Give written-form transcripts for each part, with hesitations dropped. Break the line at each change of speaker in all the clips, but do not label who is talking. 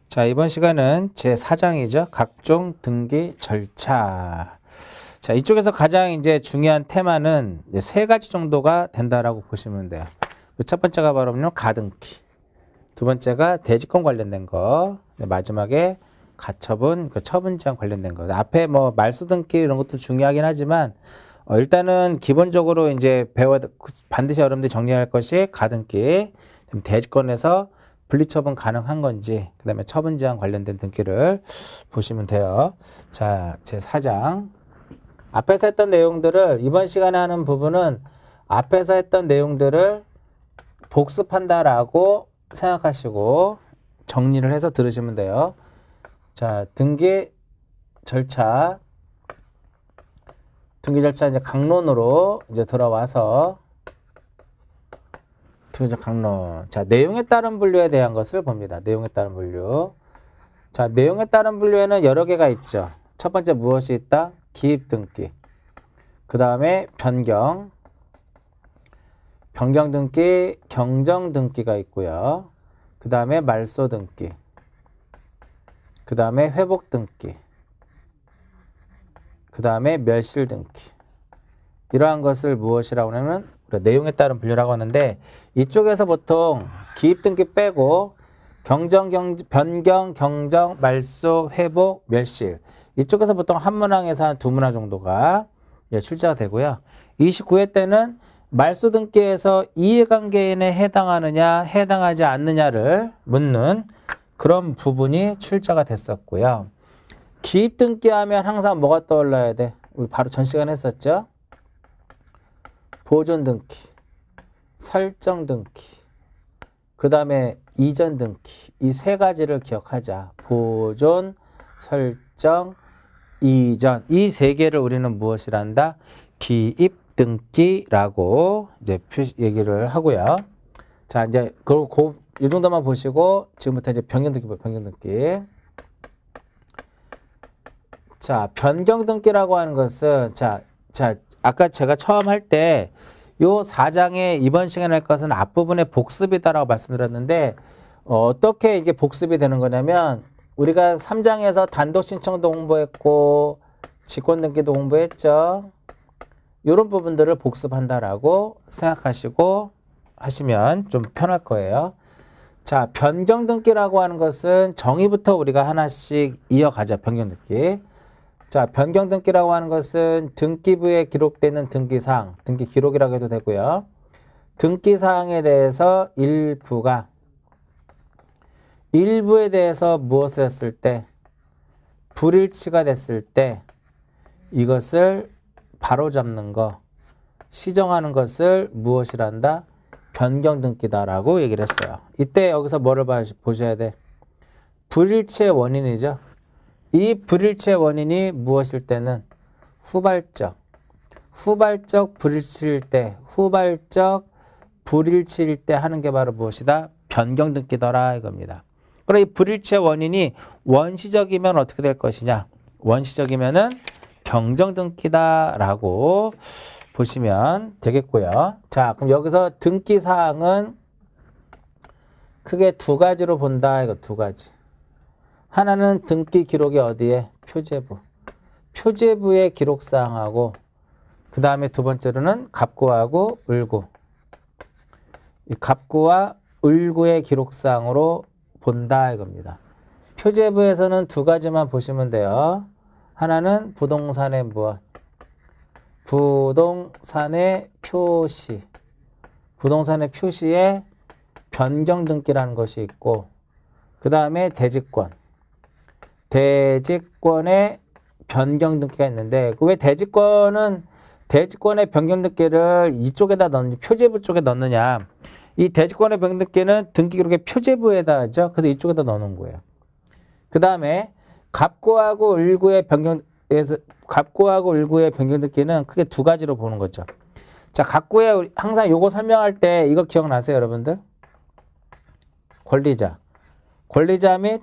자, 이번 시간은 제4장이죠. 각종 등기 절차. 자, 이쪽에서 가장 이제 중요한 테마는 이제 세 가지 정도가 된다라고 보시면 돼요. 그 첫 번째가 바로 가등기. 두 번째가 대지권 관련된 거. 마지막에 가처분, 그 처분 제한 관련된 거. 앞에 뭐 말소 등기 이런 것도 중요하긴 하지만 일단은 기본적으로 이제 반드시 여러분들이 정리할 것이 가등기, 대지권에서 분리처분 가능한 건지, 그 다음에 처분 제한 관련된 등기를 보시면 돼요. 자, 제4장. 앞에서 했던 내용들을, 이번 시간에 하는 부분은 앞에서 했던 내용들을 복습한다라고 생각하시고 정리를 해서 들으시면 돼요. 자, 등기 절차. 등기 절차 이제 강론으로 이제 들어와서 강론. 자, 내용에 따른 분류에 대한 것을 봅니다. 내용에 따른 분류. 자, 내용에 따른 분류에는 여러 개가 있죠. 첫 번째 무엇이 있다? 기입 등기. 그 다음에 변경 등기, 경정 등기가 있고요. 그 다음에 말소 등기. 그 다음에 회복 등기. 그 다음에 멸실 등기. 이러한 것을 무엇이라고 하냐면 내용에 따른 분류라고 하는데, 이쪽에서 보통 기입 등기 빼고 변경, 경정, 말소, 회복, 멸실, 이쪽에서 보통 한 문항에서 한 두 문항 정도가 출제가 되고요. 29회 때는 말소 등기에서 이해관계인에 해당하느냐 해당하지 않느냐를 묻는 그런 부분이 출제가 됐었고요. 기입 등기 하면 항상 뭐가 떠올라야 돼? 우리 바로 전 시간에 했었죠. 보존 등기, 설정 등기, 그 다음에 이전 등기, 이 세 가지를 기억하자. 보존, 설정, 이전, 이 세 개를 우리는 무엇이란다? 기입 등기라고 이제 얘기를 하고요. 자, 이제 이 정도만 보시고 지금부터 이제 변경 등기. 자, 변경 등기라고 하는 것은 자, 아까 제가 처음 할 때 요 4장에 이번 시간에 할 것은 앞부분의 복습이다라고 말씀드렸는데, 어떻게 이게 복습이 되는 거냐면, 우리가 3장에서 단독 신청도 공부했고 직권 등기도 공부했죠. 이런 부분들을 복습한다라고 생각하시고 하시면 좀 편할 거예요. 자, 변경 등기라고 하는 것은 정의부터 우리가 하나씩 이어가자. 변경 등기. 자, 변경 등기라고 하는 것은 등기부에 기록되는 등기사항, 등기 기록이라고 해도 되고요. 등기사항에 대해서 일부에 대해서 무엇을 했을 때, 불일치가 됐을 때 이것을 바로잡는 거, 시정하는 것을 무엇이란다? 변경 등기다라고 얘기를 했어요. 이때 여기서 뭐를 보셔야 돼? 불일치의 원인이죠. 이 불일치의 원인이 무엇일 때는 후발적 불일치일 때, 불일치일 때 하는 게 바로 무엇이다? 변경 등기더라 이겁니다. 그럼 이 불일치의 원인이 원시적이면 어떻게 될 것이냐? 원시적이면은 경정 등기다라고 보시면 되겠고요. 자, 그럼 여기서 등기 사항은 크게 두 가지로 본다. 이거 두 가지. 하나는 등기 기록이 어디에? 표제부. 표제부의 기록사항하고, 그 다음에 두 번째로는 갑구하고 을구. 이 갑구와 을구의 기록사항으로 본다 이겁니다. 표제부에서는 두 가지만 보시면 돼요. 하나는 부동산의 무엇? 부동산의 표시. 부동산의 표시에 변경 등기라는 것이 있고, 그 다음에 대지권의 변경 등기가 있는데, 왜 대지권의 변경 등기를 이쪽에다 표제부 쪽에 넣느냐? 이 대지권의 변경 등기는 등기 기록의 표제부에다 하죠. 그래서 이쪽에다 넣는 거예요. 그 다음에 갑구하고 을구의 변경 등기는 크게 두 가지로 보는 거죠. 자, 갑구에 항상 요거 설명할 때 이거 기억나세요, 여러분들? 권리자 및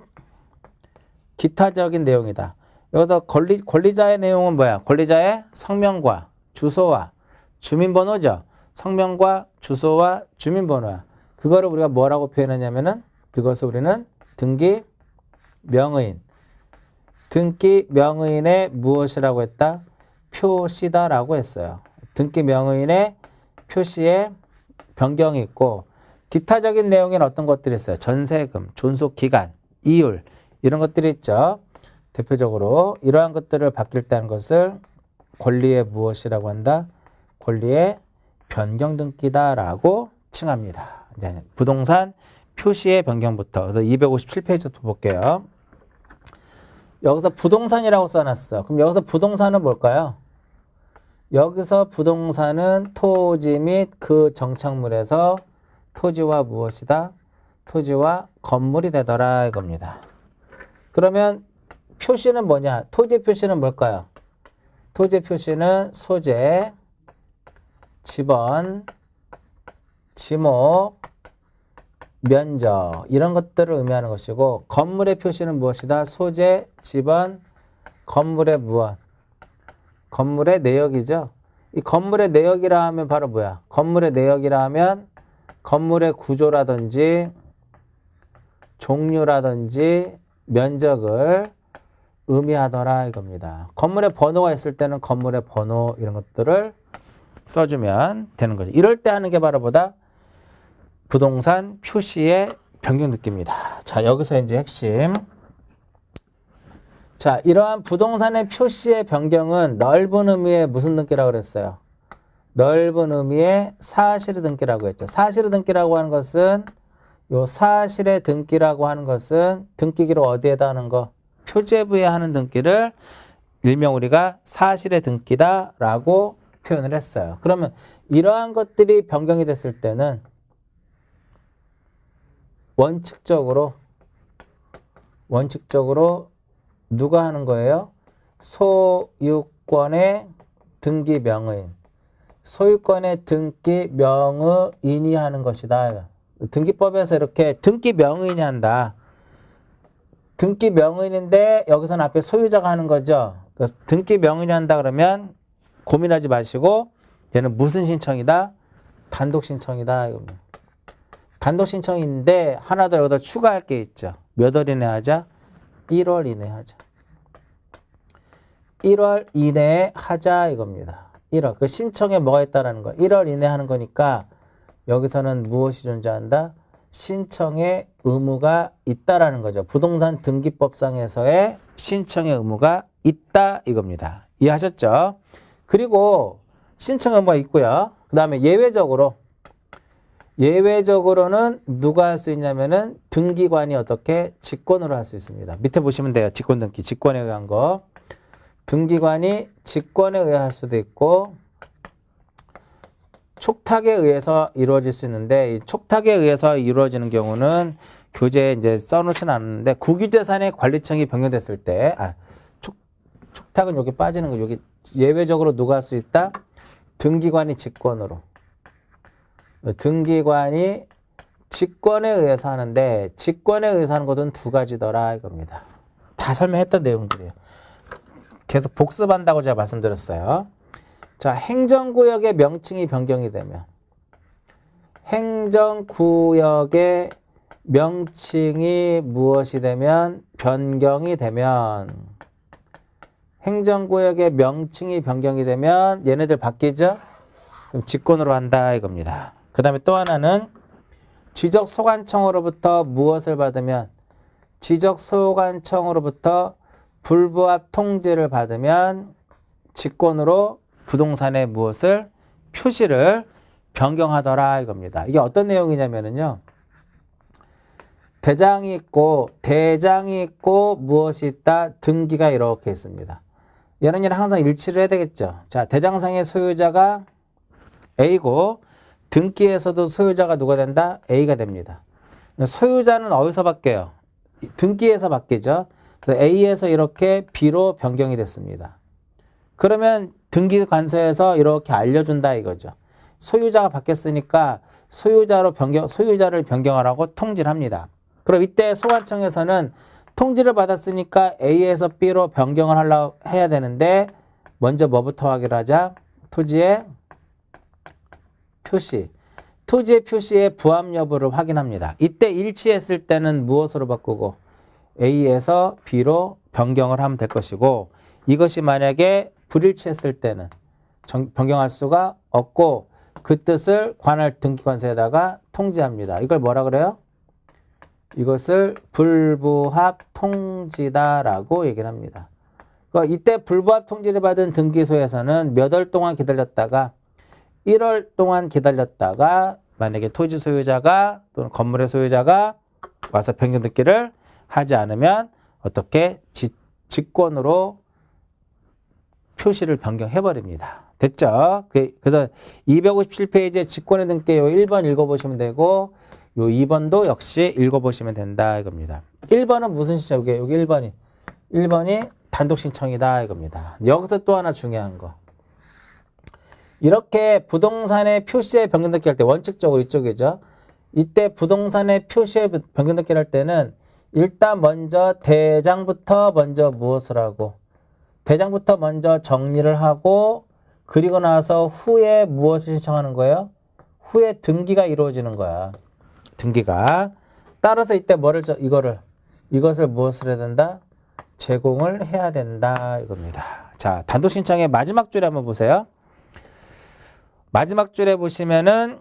기타적인 내용이다. 여기서 권리자의 내용은 뭐야? 권리자의 성명과 주소와 주민번호죠. 성명과 주소와 주민번호야. 그거를 우리가 뭐라고 표현하냐면은, 그것을 우리는 등기 명의인. 등기 명의인의 무엇이라고 했다? 표시다라고 했어요. 등기 명의인의 표시에 변경이 있고 기타적인 내용에는 어떤 것들이 있어요? 전세금, 존속기간, 이율 이런 것들이 있죠. 대표적으로 이러한 것들을 바뀔 때 하는 것을 권리의 무엇이라고 한다? 권리의 변경 등기다라고 칭합니다. 이제 부동산 표시의 변경부터 257페이지부터 볼게요. 여기서 부동산이라고 써놨어. 그럼 여기서 부동산은 뭘까요? 여기서 부동산은 토지 및 그 정착물에서 토지와 무엇이다? 토지와 건물이 되더라 이겁니다. 그러면 표시는 뭐냐? 토지 표시는 뭘까요? 토지 표시는 소재, 지번, 지목, 면적 이런 것들을 의미하는 것이고 건물의 표시는 무엇이다? 소재, 지번, 건물의 무엇? 건물의 내역이죠. 이 건물의 내역이라 하면 바로 뭐야? 건물의 내역이라 하면 건물의 구조라든지 종류라든지 면적을 의미하더라 이겁니다. 건물의 번호가 있을 때는 건물의 번호 이런 것들을 써주면 되는 거죠. 이럴 때 하는 게 바로 뭐다? 부동산 표시의 변경 등기입니다. 자, 여기서 이제 핵심. 자, 이러한 부동산의 표시의 변경은 넓은 의미의 무슨 등기라고 그랬어요? 넓은 의미의 사실의 등기라고 했죠. 사실의 등기라고 하는 것은 요 사실의 등기라고 하는 것은 등기기로 어디에다 하는 거? 표제부에 하는 등기를 일명 우리가 사실의 등기다라고 표현을 했어요. 그러면 이러한 것들이 변경이 됐을 때는 원칙적으로 누가 하는 거예요? 소유권의 등기 명의인. 소유권의 등기 명의인이 하는 것이다. 등기법에서 이렇게 등기 명의인이 한다. 등기 명의인인데 여기서는 앞에 소유자가 하는 거죠. 그래서 등기 명의인이 한다 그러면 고민하지 마시고 얘는 무슨 신청이다? 단독 신청이다. 단독 신청인데 하나 더 여기다 추가할 게 있죠. 몇 월 이내 하자? 1월 이내 하자. 1월 이내에 하자 이겁니다. 1월. 그 신청에 뭐가 있다라는 거야? 1월 이내 하는 거니까 여기서는 무엇이 존재한다? 신청의 의무가 있다라는 거죠. 부동산 등기법상에서의 신청의 의무가 있다 이겁니다. 이해하셨죠? 그리고 신청 의무가 있고요. 그 다음에 예외적으로는 누가 할 수 있냐면은 등기관이 어떻게 직권으로 할 수 있습니다. 밑에 보시면 돼요. 직권 등기, 직권에 의한 거. 등기관이 직권에 의해 할 수도 있고 촉탁에 의해서 이루어질 수 있는데 이 촉탁에 의해서 이루어지는 경우는 교재에 이제 써놓지는 않는데 국유재산의 관리청이 변경됐을 때 촉탁은 여기 빠지는 거 여기 예외적으로 누가 할 수 있다? 등기관이 직권으로. 등기관이 직권에 의해서 하는데 직권에 의해서 하는 것은 두 가지더라 이겁니다. 다 설명했던 내용들이에요. 계속 복습한다고 제가 말씀드렸어요. 자, 행정구역의 명칭이 변경이 되면 행정구역의 명칭이 무엇이 되면 변경이 되면 행정구역의 명칭이 변경이 되면 얘네들 바뀌죠? 그럼 직권으로 한다 이겁니다. 그 다음에 또 하나는 지적소관청으로부터 무엇을 받으면 지적소관청으로부터 불부합 통지를 받으면 직권으로 부동산의 무엇을 표시를 변경하더라 이겁니다. 이게 어떤 내용이냐면요. 대장이 있고 무엇이 있다? 등기가 이렇게 있습니다. 얘는 항상 일치를 해야 되겠죠. 자, 대장상의 소유자가 A고 등기에서도 소유자가 누가 된다? A가 됩니다. 소유자는 어디서 바뀌어요? 등기에서 바뀌죠. 그래서 A에서 이렇게 B로 변경이 됐습니다. 그러면 등기관서에서 이렇게 알려준다 이거죠. 소유자가 바뀌었으니까 소유자를 변경하라고 통지를 합니다. 그럼 이때 소관청에서는 통지를 받았으니까 A에서 B로 변경을 하려고 해야 되는데 먼저 뭐부터 확인을 하자? 토지의 표시. 토지의 표시의 부합 여부를 확인합니다. 이때 일치했을 때는 무엇으로 바꾸고? A에서 B로 변경을 하면 될 것이고 이것이 만약에 불일치했을 때는 변경할 수가 없고 그 뜻을 관할 등기관서에다가 통지합니다. 이걸 뭐라 그래요? 이것을 불부합 통지다라고 얘기를 합니다. 그러니까 이때 불부합 통지를 받은 등기소에서는 몇 월 동안 기다렸다가 1월 동안 기다렸다가 만약에 토지 소유자가 또는 건물의 소유자가 와서 변경 등기를 하지 않으면 어떻게 직권으로 표시를 변경해버립니다. 됐죠? 그래서 257페이지에 직권의 등기 요 1번 읽어보시면 되고 요 2번도 역시 읽어보시면 된다 이겁니다. 1번은 무슨 신청이에요? 여기 1번이. 1번이 단독 신청이다 이겁니다. 여기서 또 하나 중요한 거. 이렇게 부동산의 표시에 변경 등기 할 때 원칙적으로 이쪽이죠. 이때 부동산의 표시에 변경 등기를 할 때는 일단 먼저 대장부터 먼저 무엇을 하고 대장부터 먼저 정리를 하고 그리고 나서 후에 무엇을 신청하는 거예요? 후에 등기가 이루어지는 거야. 등기가. 따라서 이때 이것을 무엇을 해야 된다? 제공을 해야 된다 이겁니다. 자, 단독 신청의 마지막 줄에 한번 보세요. 마지막 줄에 보시면은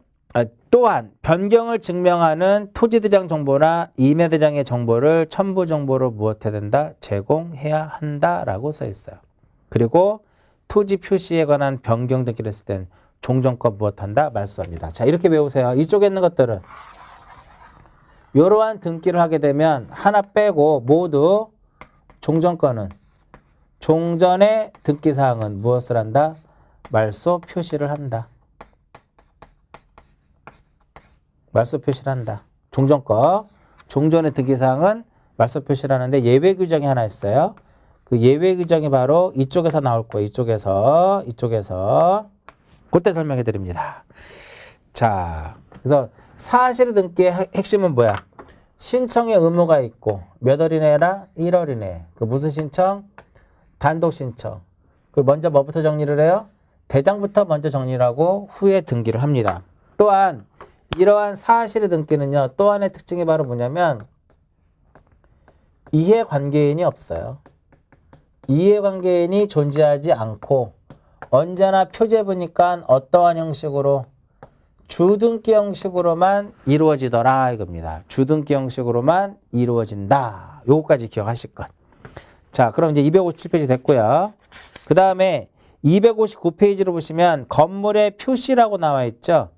또한 변경을 증명하는 토지대장 정보나 임야대장의 정보를 첨부 정보로 무엇해야 된다? 제공해야 한다라고 써 있어요. 그리고 토지 표시에 관한 변경 등기를 했을 땐 종전권 무엇한다? 말소합니다. 자, 이렇게 배우세요. 이쪽에 있는 것들은 이러한 등기를 하게 되면 하나 빼고 모두 종전권은 종전의 등기사항은 무엇을 한다? 말소 표시를 한다. 말소 표시를 한다. 종전권. 종전의 등기사항은 말소 표시를 하는데 예외 규정이 하나 있어요. 그 예외 규정이 바로 이쪽에서 나올 거예요. 이쪽에서. 그때 설명해 드립니다. 자, 그래서 사실의 등기의 핵심은 뭐야? 신청의 의무가 있고 몇 월 이내라? 1월 이내. 그 무슨 신청? 단독 신청. 그 먼저 뭐부터 정리를 해요? 대장부터 먼저 정리를 하고 후에 등기를 합니다. 또한 이러한 사실의 등기는요. 또 하나의 특징이 바로 뭐냐면 이해관계인이 없어요. 이해관계인이 존재하지 않고 언제나 표지에 보니까 어떠한 형식으로 주등기 형식으로만 이루어지더라 이겁니다. 주등기 형식으로만 이루어진다. 요거까지 기억하실 것. 자, 그럼 이제 257페이지 됐고요. 그 다음에 259페이지로 보시면 건물의 표시라고 나와 있죠.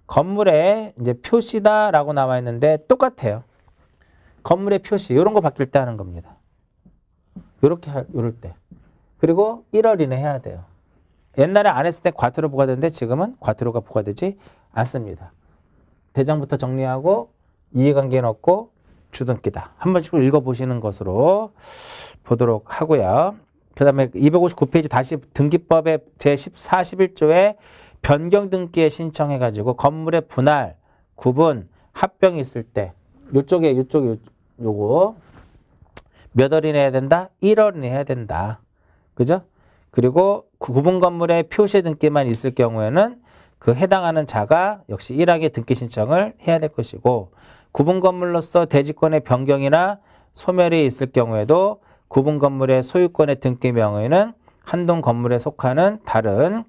건물에 이제 표시다라고 나와 있는데 똑같아요. 건물의 표시 이런 거 바뀔 때 하는 겁니다. 요럴 때. 그리고 1월 이내 해야 돼요. 옛날에 안 했을 때 과태료 부과되는데 지금은 과태료가 부과되지 않습니다. 대장부터 정리하고 이해관계 넣고 주등기다. 한 번씩 읽어보시는 것으로 보도록 하고요. 그 다음에 259페이지 다시 등기법의 제41조에 변경 등기에 신청해가지고 건물의 분할, 구분, 합병이 있을 때 요쪽에 요거 몇 월 이내 해야 된다? 1월 이내 해야 된다. 그죠? 그리고 구분 건물의 표시 등기만 있을 경우에는 그 해당하는 자가 역시 일하게 등기 신청을 해야 될 것이고 구분 건물로서 대지권의 변경이나 소멸이 있을 경우에도 구분 건물의 소유권의 등기 명의는 한동 건물에 속하는 다른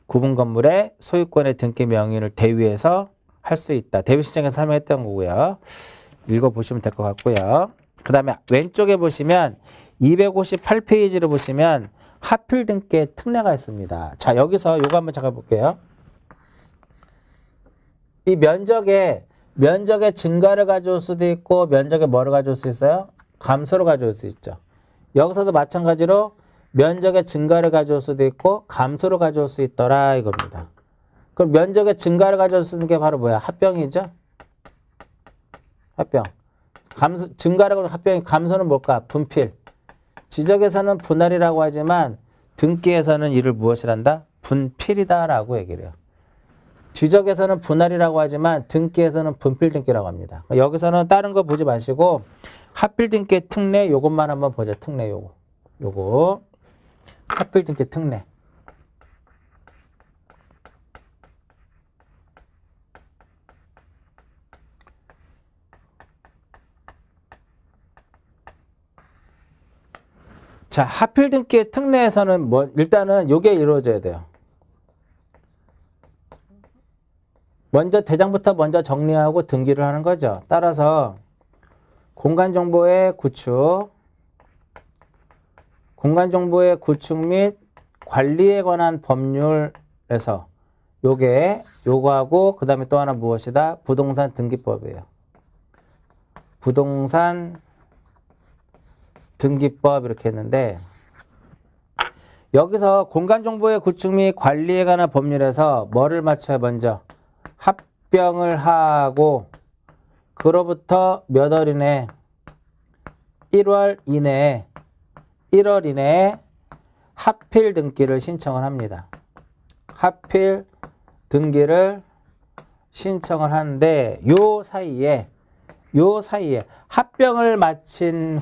구분 건물의 소유권의 등기 명의를 대위해서 할 수 있다. 대위 신청에서 설명했던 거고요. 읽어보시면 될 것 같고요. 그 다음에 왼쪽에 보시면 258페이지를 보시면 하필 등기의 특례가 있습니다. 자, 여기서 요거 한번 잠깐 볼게요. 이 면적의 증가를 가져올 수도 있고 면적의 뭐를 가져올 수 있어요? 감소를 가져올 수 있죠. 여기서도 마찬가지로 면적의 증가를 가져올 수도 있고 감소를 가져올 수 있더라 이겁니다. 그럼 면적의 증가를 가져올 수 있는 게 바로 뭐야? 합병이죠. 합병. 증가를 가져올 합병이 감소는 뭘까? 분필. 지적에서는 분할이라고 하지만 등기에서는 이를 무엇이란다? 분필이다라고 얘기를 해요. 지적에서는 분할이라고 하지만 등기에서는 분필 등기라고 합니다. 여기서는 다른 거 보지 마시고 하필 등기의 특례 요것만 한번 보자. 특례 요거 하필 등기 특례. 자, 하필 등기의 특례에서는 일단은 요게 이루어져야 돼요. 먼저 대장부터 먼저 정리하고 등기를 하는 거죠. 따라서 공간정보의 구축 및 관리에 관한 법률에서 요거하고 그 다음에 또 하나 무엇이다? 부동산 등기법이에요. 부동산 등기법 이렇게 했는데 여기서 공간정보의 구축 및 관리에 관한 법률에서 뭐를 맞춰요? 먼저 합병을 하고 그로부터 몇 월 이내 1월 이내에 하필 등기를 신청을 합니다. 하필 등기를 신청을 하는데 요 사이에 합병을 마친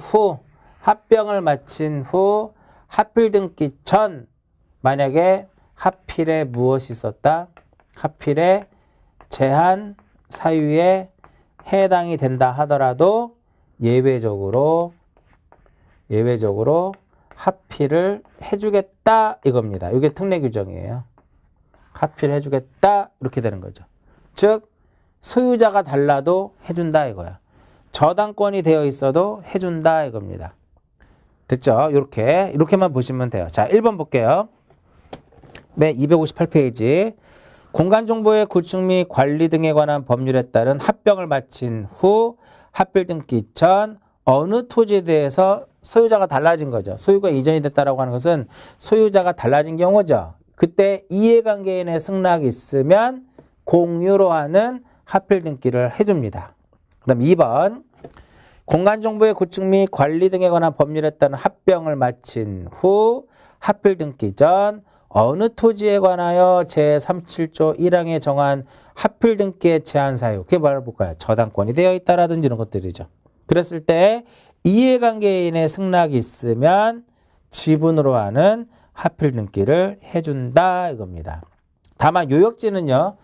후 하필 등기 전 만약에 하필에 무엇이 있었다? 하필에 제한 사유에 해당이 된다 하더라도 예외적으로 하필을 해주겠다 이겁니다. 이게 특례 규정이에요. 하필 해주겠다 이렇게 되는 거죠. 즉 소유자가 달라도 해준다 이거야. 저당권이 되어 있어도 해준다 이겁니다. 됐죠? 이렇게만 보시면 돼요. 자, 1번 볼게요. 네, 258페이지. 공간정보의 구축 및 관리 등에 관한 법률에 따른 합병을 마친 후 하필 등기 전 어느 토지에 대해서 소유자가 달라진 거죠. 소유가 이전이 됐다라고 하는 것은 소유자가 달라진 경우죠. 그때 이해관계인의 승낙이 있으면 공유로 하는 하필 등기를 해줍니다. 그 다음 2번. 공간정보의 구축 및 관리 등에 관한 법률에 따른 합병을 마친 후 하필 등기 전 어느 토지에 관하여 제37조 1항에 정한 하필 등기의 제한 사유, 그게 뭐라고 볼까요? 저당권이 되어 있다라든지 이런 것들이죠. 그랬을 때 이해관계인의 승낙이 있으면 지분으로 하는 하필 등기를 해준다 이겁니다. 다만 요역지는요.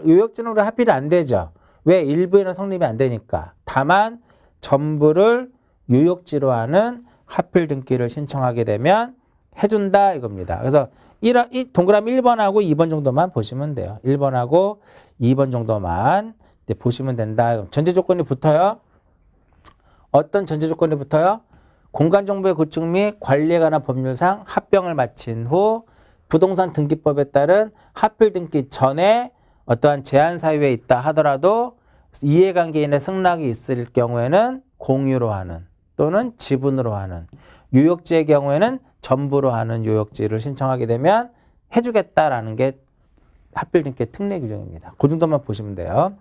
요역지는 하필이 안 되죠. 왜? 일부에는 성립이 안 되니까. 다만 전부를 요역지로 하는 하필 등기를 신청하게 되면 해준다 이겁니다. 그래서 동그라미 1번하고 2번 정도만 보시면 돼요. 1번하고 2번 정도만 보시면 된다. 전제 조건이 붙어요. 어떤 전제 조건이 붙어요? 공간정보의 구축 및 관리에 관한 법률상 합병을 마친 후 부동산 등기법에 따른 하필 등기 전에 어떠한 제한 사유에 있다 하더라도 이해관계인의 승낙이 있을 경우에는 공유로 하는 또는 지분으로 하는, 요역지의 경우에는 전부로 하는 요역지를 신청하게 되면 해주겠다라는 게 하필 등기의 특례 규정입니다. 그 정도만 보시면 돼요.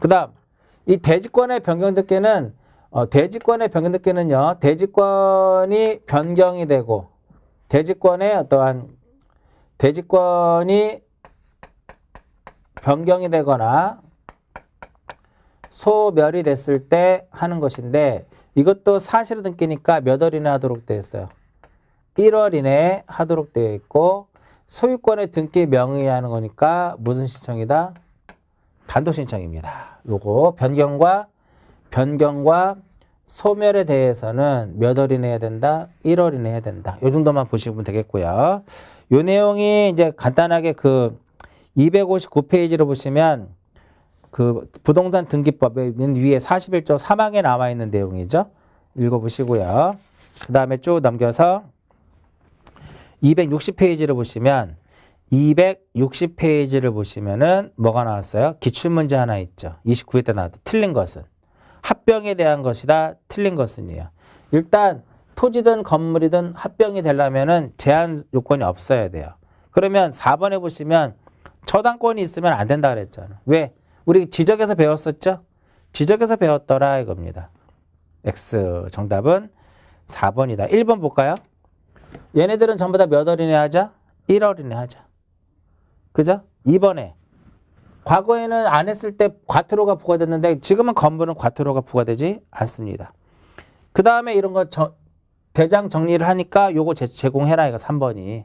그 다음 이 대지권의 변경 등기는 대지권이 변경이 되고 대지권이 변경이 되거나 소멸이 됐을 때 하는 것인데 이것도 사실 등기니까 몇 월 이내 하도록 되어 있어요. 1월 이내에 하도록 되어 있고 소유권의 등기 명의에 하는 거니까 무슨 신청이다? 단독 신청입니다. 요거 변경과 소멸에 대해서는 몇 월 이내 해야 된다? 1월 이내 해야 된다. 요 정도만 보시면 되겠고요. 요 내용이 이제 간단하게 그 259페이지로 보시면 그 부동산 등기법 맨 위에 41조 3항에 나와 있는 내용이죠. 읽어보시고요. 그 다음에 쭉 넘겨서 260페이지를 보시면 260페이지를 보시면은 뭐가 나왔어요? 기출문제 하나 있죠. 29회 때 나왔던 틀린 것은. 합병에 대한 것이다. 틀린 것은이에요. 일단 토지든 건물이든 합병이 되려면은 제한 요건이 없어야 돼요. 그러면 4번에 보시면 저당권이 있으면 안 된다 그랬잖아. 왜? 우리 지적에서 배웠었죠? 지적에서 배웠더라 이겁니다. X 정답은 4번이다. 1번 볼까요? 얘네들은 전부 다 몇 월 이내 하자? 1월 이내 하자. 그죠? 2번에 과거에는 안 했을 때 과태료가 부과됐는데 지금은 건물은 과태료가 부과되지 않습니다. 그 다음에 이런 거 대장 정리를 하니까 요거 제공해라 이거 3번이.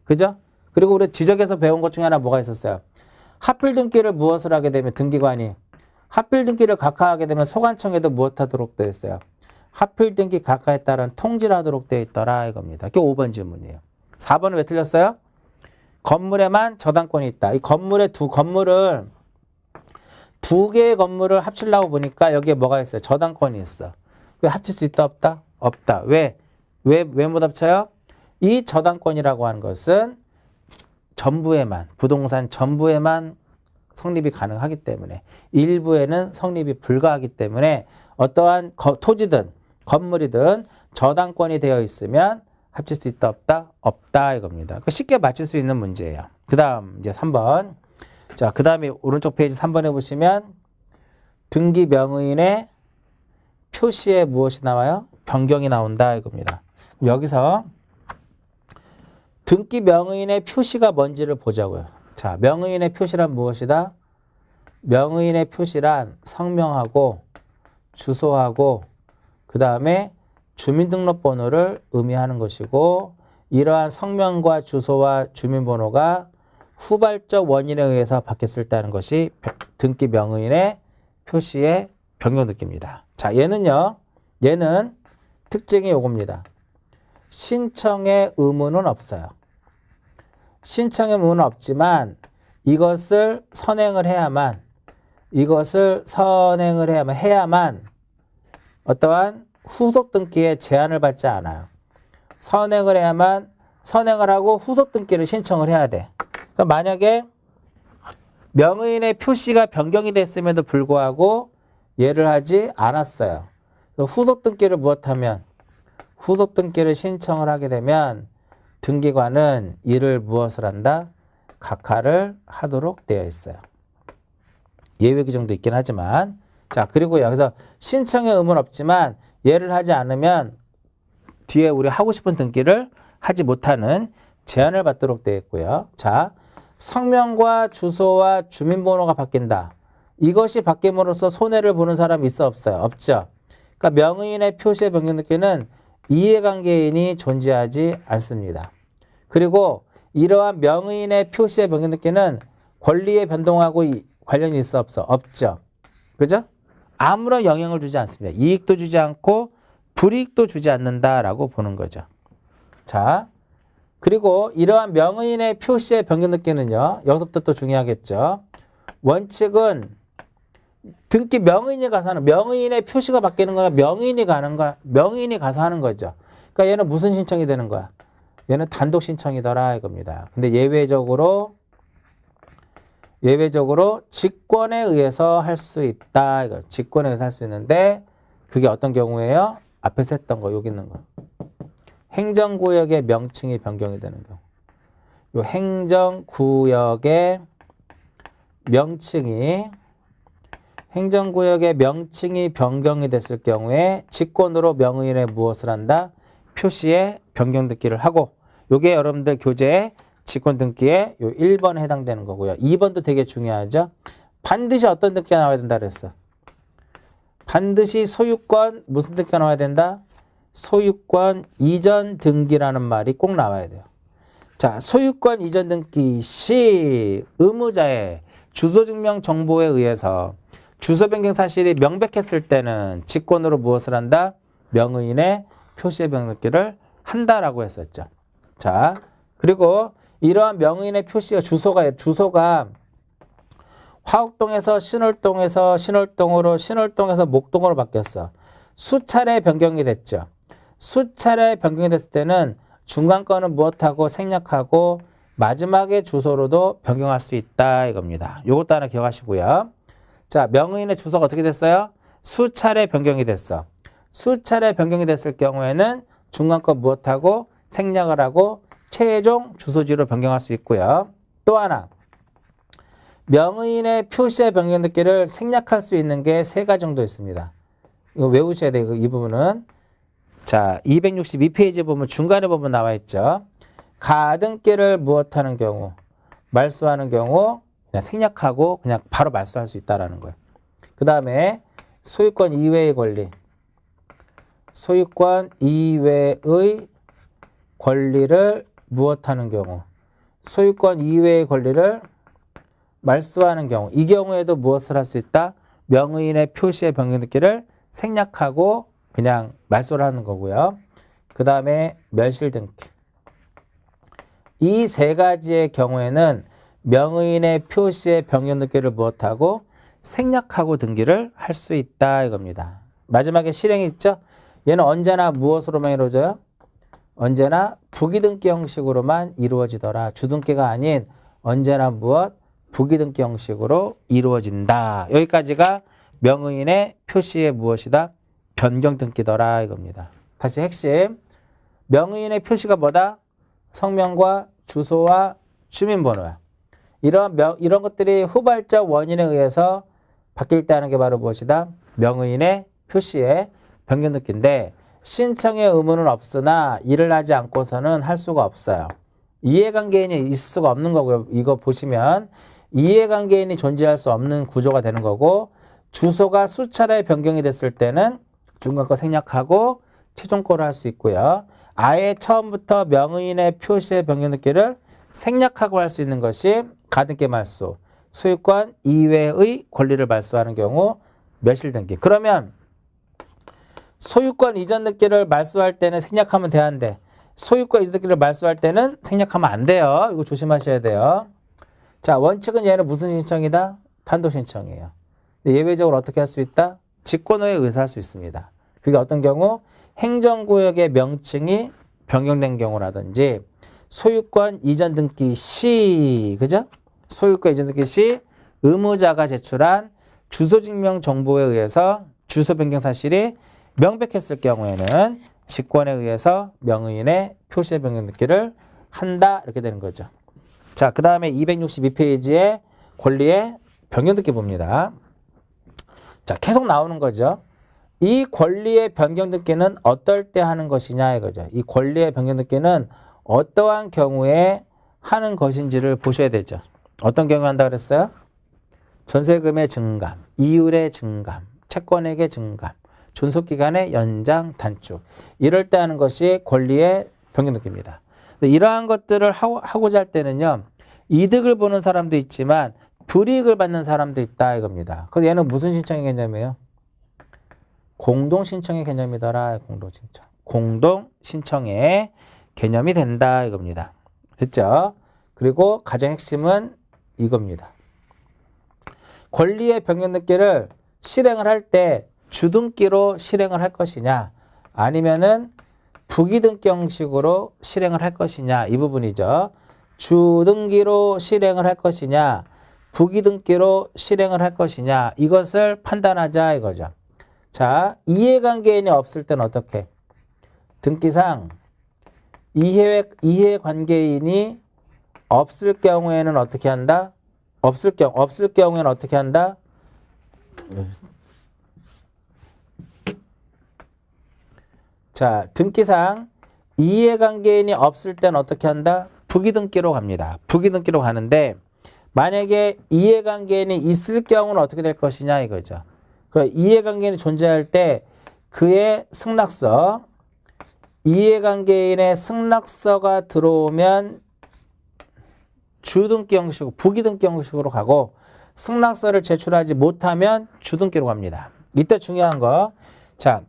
그죠? 그리고 우리 지적에서 배운 것 중에 하나 뭐가 있었어요? 하필 등기를 무엇을 하게 되면 등기관이 하필 등기를 각하하게 되면 소관청에도 무엇하도록 되어 있어요? 하필 등기 각하에 따른 통지를 하도록 되어 있더라 이겁니다. 그게 5번 질문이에요. 4번은 왜 틀렸어요? 건물에만 저당권이 있다. 이 건물에 건물을 두 개의 건물을 합치려고 보니까 여기에 뭐가 있어요? 저당권이 있어. 그 합칠 수 있다 없다? 없다. 왜 못 합쳐요? 이 저당권이라고 하는 것은 전부에만 부동산 전부에만 성립이 가능하기 때문에 일부에는 성립이 불가하기 때문에 어떠한 토지든 건물이든 저당권이 되어 있으면 합칠 수 있다 없다? 없다 이겁니다. 쉽게 맞출 수 있는 문제예요. 그 다음 이제 3번. 자, 그 다음에 오른쪽 페이지 3번에 보시면 등기 명의인의 표시에 무엇이 나와요? 변경이 나온다 이겁니다. 여기서 등기 명의인의 표시가 뭔지를 보자고요. 자, 명의인의 표시란 무엇이다? 명의인의 표시란 성명하고 주소하고 그 다음에 주민등록번호를 의미하는 것이고 이러한 성명과 주소와 주민번호가 후발적 원인에 의해서 바뀌었을 때는 것이 등기 명의인의 표시의 변경 등기입니다. 자, 얘는 특징이 요겁니다. 신청의 의무는 없어요. 신청의 의무는 없지만 이것을 선행을 해야만 어떠한 후속 등기에 제한을 받지 않아요. 선행을 하고 후속 등기를 신청을 해야 돼. 그러니까 만약에 명의인의 표시가 변경이 됐음에도 불구하고 얘를 하지 않았어요. 후속 등기를 후속 등기를 신청을 하게 되면 등기관은 이를 무엇을 한다? 각하를 하도록 되어 있어요. 예외 규정도 있긴 하지만 자, 그리고 여기서 신청의 의무는 없지만 얘를 하지 않으면 뒤에 우리 하고 싶은 등기를 하지 못하는 제한을 받도록 되어 있고요. 자, 성명과 주소와 주민번호가 바뀐다. 이것이 바뀜으로써 손해를 보는 사람이 있어 없어요? 없죠. 그러니까 명의인의 표시의 변경 등기는 이해관계인이 존재하지 않습니다. 그리고 이러한 명의인의 표시의 변경 등기는 권리의 변동하고 관련이 있어 없어? 없죠. 그죠? 아무런 영향을 주지 않습니다. 이익도 주지 않고 불이익도 주지 않는다라고 보는 거죠. 자, 그리고 이러한 명의인의 표시의 변경 등기는요. 여기서부터 또 중요하겠죠. 원칙은 등기 명의인이 가서 하는 명의인의 표시가 바뀌는 거야. 명의인이 가서 하는 거죠. 그러니까 얘는 무슨 신청이 되는 거야? 얘는 단독 신청이더라 이겁니다. 근데 예외적으로 직권에 의해서 할 수 있다. 이거 직권에 의해서 할 수 있는데 그게 어떤 경우예요? 앞에서 했던 거, 여기 있는 거. 행정구역의 명칭이 변경이 되는 경우. 요 행정구역의 명칭이 변경이 됐을 경우에 직권으로 명의인의 무엇을 한다? 표시에 변경 등기를 하고 요게 여러분들 교재에 직권 등기에 요 1번에 해당되는 거고요. 2번도 되게 중요하죠. 반드시 어떤 등기가 나와야 된다 그랬어? 반드시 소유권 무슨 등기가 나와야 된다? 소유권 이전 등기라는 말이 꼭 나와야 돼요. 자, 소유권 이전 등기 시 의무자의 주소증명 정보에 의해서 주소 변경 사실이 명백했을 때는 직권으로 무엇을 한다? 명의인의 표시의 변경 등기를 한다라고 했었죠. 자, 그리고 이러한 명의인의 표시가 주소가 화곡동에서 신월동에서 목동으로 바뀌었어. 수차례 변경이 됐죠. 수차례 변경이 됐을 때는 중간 거는 무엇하고 생략하고 마지막에 주소로도 변경할 수 있다 이겁니다. 요것도 하나 기억하시고요. 자, 명의인의 주소가 어떻게 됐어요? 수차례 변경이 됐어. 수차례 변경이 됐을 경우에는 중간 거 무엇하고 생략을 하고 최종 주소지로 변경할 수 있고요. 또 하나, 명의인의 표시의 변경 등기를 생략할 수 있는 게 3가지 정도 있습니다. 이거 외우셔야 돼요. 이 부분은. 자, 262페이지에 보면 중간에 보면 나와 있죠. 가등기를 무엇하는 경우, 말소하는 경우 그냥 생략하고 그냥 바로 말소할 수 있다라는 거예요. 그 다음에 소유권 이외의 권리. 소유권 이외의 권리를 무엇하는 경우, 소유권 이외의 권리를 말소하는 경우, 이 경우에도 무엇을 할 수 있다? 명의인의 표시의 변경 등기를 생략하고 그냥 말소를 하는 거고요. 그 다음에 멸실등기. 이 세 가지의 경우에는 명의인의 표시의 변경등기를 무엇하고 생략하고 등기를 할 수 있다 이겁니다. 마지막에 실행이 있죠. 얘는 언제나 무엇으로만 이루어져요? 언제나 부기등기 형식으로만 이루어지더라. 주등기가 아닌 언제나 무엇? 부기등기 형식으로 이루어진다. 여기까지가 명의인의 표시의 무엇이다? 변경등기더라 이겁니다. 다시 핵심. 명의인의 표시가 뭐다? 성명과 주소와 주민번호야. 이런 것들이 후발적 원인에 의해서 바뀔 때 하는 게 바로 무엇이다? 명의인의 표시의 변경등기인데 신청의 의무는 없으나 이를 하지 않고서는 할 수가 없어요. 이해관계인이 있을 수가 없는 거고요. 이거 보시면 이해관계인이 존재할 수 없는 구조가 되는 거고 주소가 수차례 변경이 됐을 때는 중간 거 생략하고 최종 거를 할 수 있고요. 아예 처음부터 명의인의 표시의 변경등기를 생략하고 할 수 있는 것이 가등기 말소, 소유권 이외의 권리를 말소하는 경우 멸실등기. 그러면 소유권 이전 등기를 말소할 때는 생략하면 돼야하는데 소유권 이전 등기를 말소할 때는 생략하면 안 돼요. 이거 조심하셔야 돼요. 자, 원칙은 얘는 무슨 신청이다? 단독 신청이에요. 근데 예외적으로 어떻게 할 수 있다? 직권에 의해서 할 수 있습니다. 그게 어떤 경우? 행정구역의 명칭이 변경된 경우라든지 소유권 이전 등기 시, 그죠? 소유권 이전 등기 시 의무자가 제출한 주소증명 정보에 의해서 주소 변경 사실이 명백했을 경우에는 직권에 의해서 명의인의 표시의 변경 등기를 한다 이렇게 되는 거죠. 자, 그 다음에 262페이지에 권리의 변경 등기 봅니다. 자, 계속 나오는 거죠. 이 권리의 변경 등기는 어떨 때 하는 것이냐 이거죠. 이 권리의 변경 등기는 어떠한 경우에 하는 것인지를 보셔야 되죠. 어떤 경우에 한다 그랬어요? 전세금의 증감, 이율의 증감, 채권액의 증감, 존속기간의 연장, 단축. 이럴 때 하는 것이 권리의 변경 등기입니다. 이러한 것들을 하고자 할 때는요. 이득을 보는 사람도 있지만 불이익을 받는 사람도 있다 이겁니다. 그래서 얘는 무슨 신청의 개념이에요? 공동신청의 개념이더라. 공동신청. 공동신청의 개념이 된다 이겁니다. 됐죠? 그리고 가장 핵심은 이겁니다. 권리의 변경 등기를 실행을 할 때 주등기로 실행을 할 것이냐 아니면은 부기등기 형식으로 실행을 할 것이냐 이 부분이죠. 주등기로 실행을 할 것이냐 부기등기로 실행을 할 것이냐 이것을 판단하자 이거죠. 자, 이해관계인이 없을 때는 어떻게? 등기상 이해관계인이 없을 경우에는 어떻게 한다? 없을 경우에는 어떻게 한다? 자, 등기상 이해관계인이 없을 때는 어떻게 한다? 부기등기로 갑니다. 부기등기로 가는데 만약에 이해관계인이 있을 경우는 어떻게 될 것이냐 이거죠. 그 이해관계인이 존재할 때 그의 승낙서, 이해관계인의 승낙서가 들어오면 주등기 형식으로, 부기등기 형식으로 가고 승낙서를 제출하지 못하면 주등기로 갑니다. 이때 중요한 거. 자,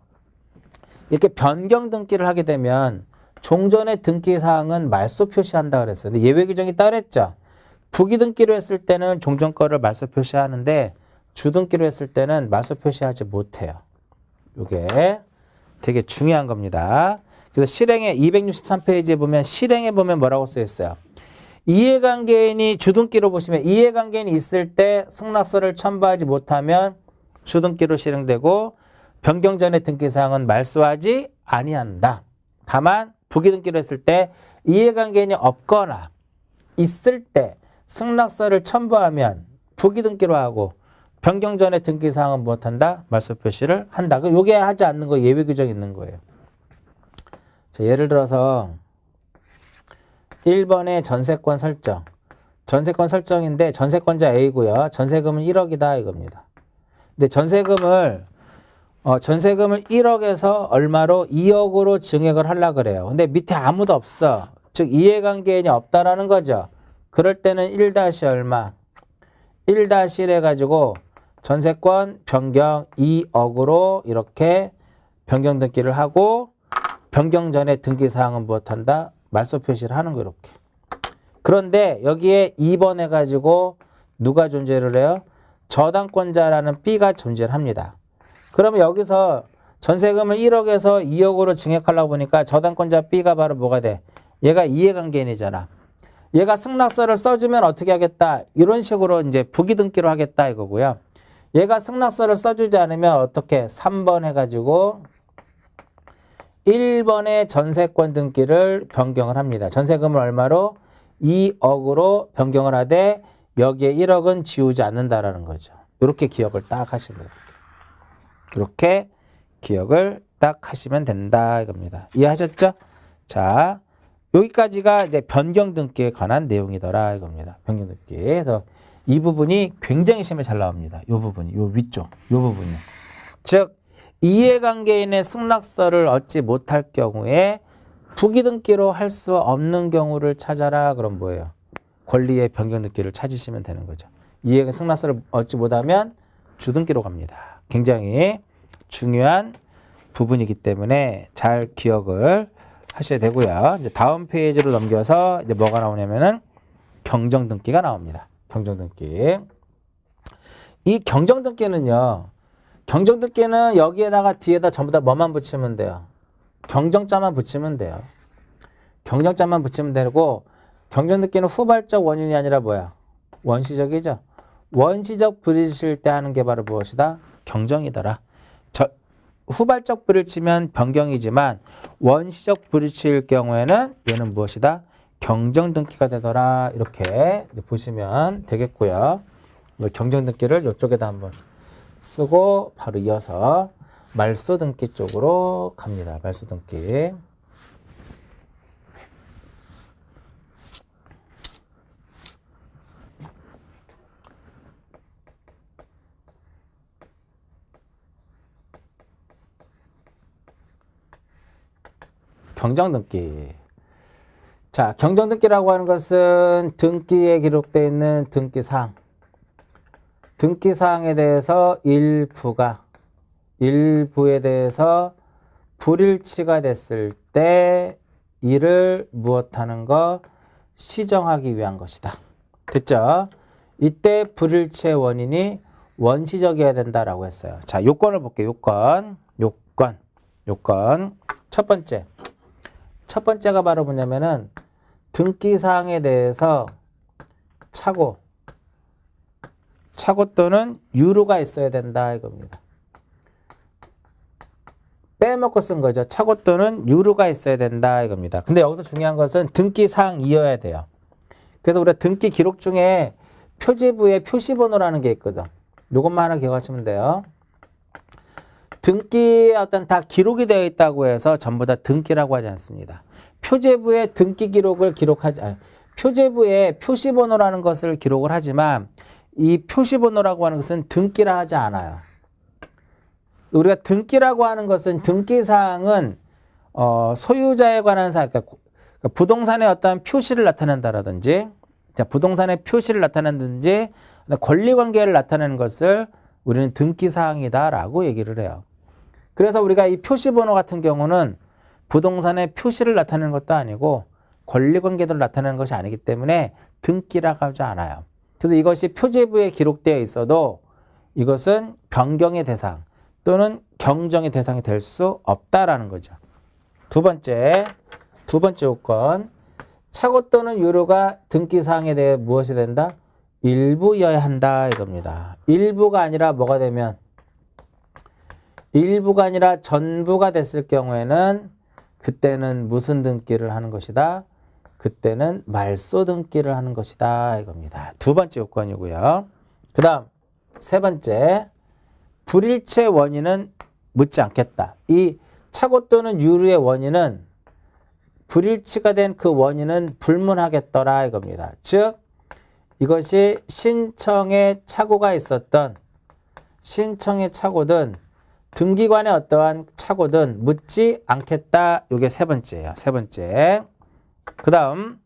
이렇게 변경 등기를 하게 되면 종전의 등기 사항은 말소 표시한다 그랬어요. 근데 예외 규정이 따랬죠. 부기등기로 했을 때는 종전 거를 말소 표시하는데 주등기로 했을 때는 말소 표시하지 못해요. 이게 되게 중요한 겁니다. 그래서 실행에 263페이지에 보면 실행에 보면 뭐라고 써 있어요. 이해관계인이 주등기로 보시면 이해관계인이 있을 때 승낙서를 첨부하지 못하면 주등기로 실행되고 변경 전의 등기사항은 말소하지 아니한다. 다만 부기등기로 했을 때 이해관계인이 없거나 있을 때 승낙서를 첨부하면 부기등기로 하고 변경 전의 등기사항은 무엇한다? 말소 표시를 한다. 요게 하지 않는 거 예외 규정이 있는 거예요. 자, 예를 들어서 1번의 전세권 설정. 전세권 설정인데 전세권자 A고요. 전세금은 1억이다 이겁니다. 근데 전세금을 1억에서 얼마로 2억으로 증액을 하려고 그래요. 근데 밑에 아무도 없어. 즉 이해관계인이 없다라는 거죠. 그럴 때는 1- 얼마? 1-1 해가지고 전세권 변경 2억으로 이렇게 변경 등기를 하고 변경 전에 등기사항은 무엇한다? 말소 표시를 하는 거 이렇게. 그런데 여기에 2번 해가지고 누가 존재를 해요? 저당권자라는 B가 존재를 합니다. 그러면 여기서 전세금을 1억에서 2억으로 증액하려고 보니까 저당권자 B가 바로 뭐가 돼? 얘가 이해관계인이잖아. 얘가 승낙서를 써주면 어떻게 하겠다? 이런 식으로 이제 부기등기로 하겠다 이거고요. 얘가 승낙서를 써주지 않으면 어떻게? 3번 해가지고 1번의 전세권 등기를 변경을 합니다. 전세금을 얼마로? 2억으로 변경을 하되 여기에 1억은 지우지 않는다라는 거죠. 이렇게 기억을 딱 하시면 돼요. 이렇게 기억을 딱 하시면 된다 이겁니다. 이해하셨죠? 자, 여기까지가 이제 변경 등기에 관한 내용이더라 이겁니다. 변경 등기. 그래서 이 부분이 굉장히 시험에 잘 나옵니다. 이 부분이, 이 위쪽, 이 부분이. 즉 이해관계인의 승낙서를 얻지 못할 경우에 부기등기로 할 수 없는 경우를 찾아라. 그럼 뭐예요? 권리의 변경 등기를 찾으시면 되는 거죠. 이해관계 승낙서를 얻지 못하면 주등기로 갑니다. 굉장히 중요한 부분이기 때문에 잘 기억을 하셔야 되고요. 이제 다음 페이지로 넘겨서 이제 뭐가 나오냐면은 경정등기가 나옵니다. 경정등기. 이 경정등기는요. 경정등기는 여기에다가 뒤에다 전부 다 뭐만 붙이면 돼요? 경정자만 붙이면 돼요. 경정자만 붙이면 되고 경정등기는 후발적 원인이 아니라 뭐야? 원시적이죠. 원시적 불이칠 때 하는 게 바로 무엇이다? 경정이더라. 후발적 불을 치면 변경이지만 원시적 불을 칠 경우에는 얘는 무엇이다? 경정등기가 되더라. 이렇게 보시면 되겠고요. 경정등기를 이쪽에다 한번 쓰고 바로 이어서 말소등기 쪽으로 갑니다. 말소등기. 경정등기. 자, 경정등기라고 하는 것은 등기에 기록되어 있는 등기사항. 등기사항에 대해서 일부에 대해서 불일치가 됐을 때 이를 무엇하는 거? 시정하기 위한 것이다. 됐죠? 이때 불일치의 원인이 원시적이어야 된다라고 했어요. 자, 요건을 볼게요. 요건. 첫 번째가 바로 뭐냐면은 등기사항에 대해서 착오 또는 유루가 있어야 된다 이겁니다. 빼먹고 쓴 거죠. 착오 또는 유루가 있어야 된다 이겁니다. 근데 여기서 중요한 것은 등기사항이어야 돼요. 그래서 우리가 등기 기록 중에 표지부에 표시번호라는 게 있거든. 이것만 하나 기억하시면 돼요. 등기에 어떤 다 기록이 되어 있다고 해서 전부 다 등기라고 하지 않습니다. 표제부에 등기 기록을 표제부에 표시번호라는 것을 기록을 하지만 이 표시번호라고 하는 것은 등기라 하지 않아요. 우리가 등기라고 하는 것은 등기사항은 소유자에 관한 사항, 그러니까 부동산의 어떤 표시를 나타낸다라든지, 부동산의 표시를 나타낸다든지, 권리관계를 나타내는 것을 우리는 등기사항이다라고 얘기를 해요. 그래서 우리가 이 표시번호 같은 경우는 부동산의 표시를 나타내는 것도 아니고 권리관계를 나타내는 것이 아니기 때문에 등기라고 하지 않아요. 그래서 이것이 표제부에 기록되어 있어도 이것은 변경의 대상 또는 경정의 대상이 될 수 없다라는 거죠. 두 번째 요건. 착오 또는 유루가 등기사항에 대해 무엇이 된다? 일부여야 한다 이겁니다. 일부가 아니라 뭐가 되면? 일부가 아니라 전부가 됐을 경우에는 그때는 무슨 등기를 하는 것이다? 그때는 말소 등기를 하는 것이다 이겁니다. 두 번째 요건이고요. 그 다음 세 번째, 불일치의 원인은 묻지 않겠다. 이 착오 또는 유루의 원인은 불일치가 된 그 원인은 불문하겠더라 이겁니다. 즉 이것이 신청에 착오가 있었던 신청의 착오든 등기관의 어떠한 착오든 묻지 않겠다. 이게 세 번째예요. 세 번째. 그 다음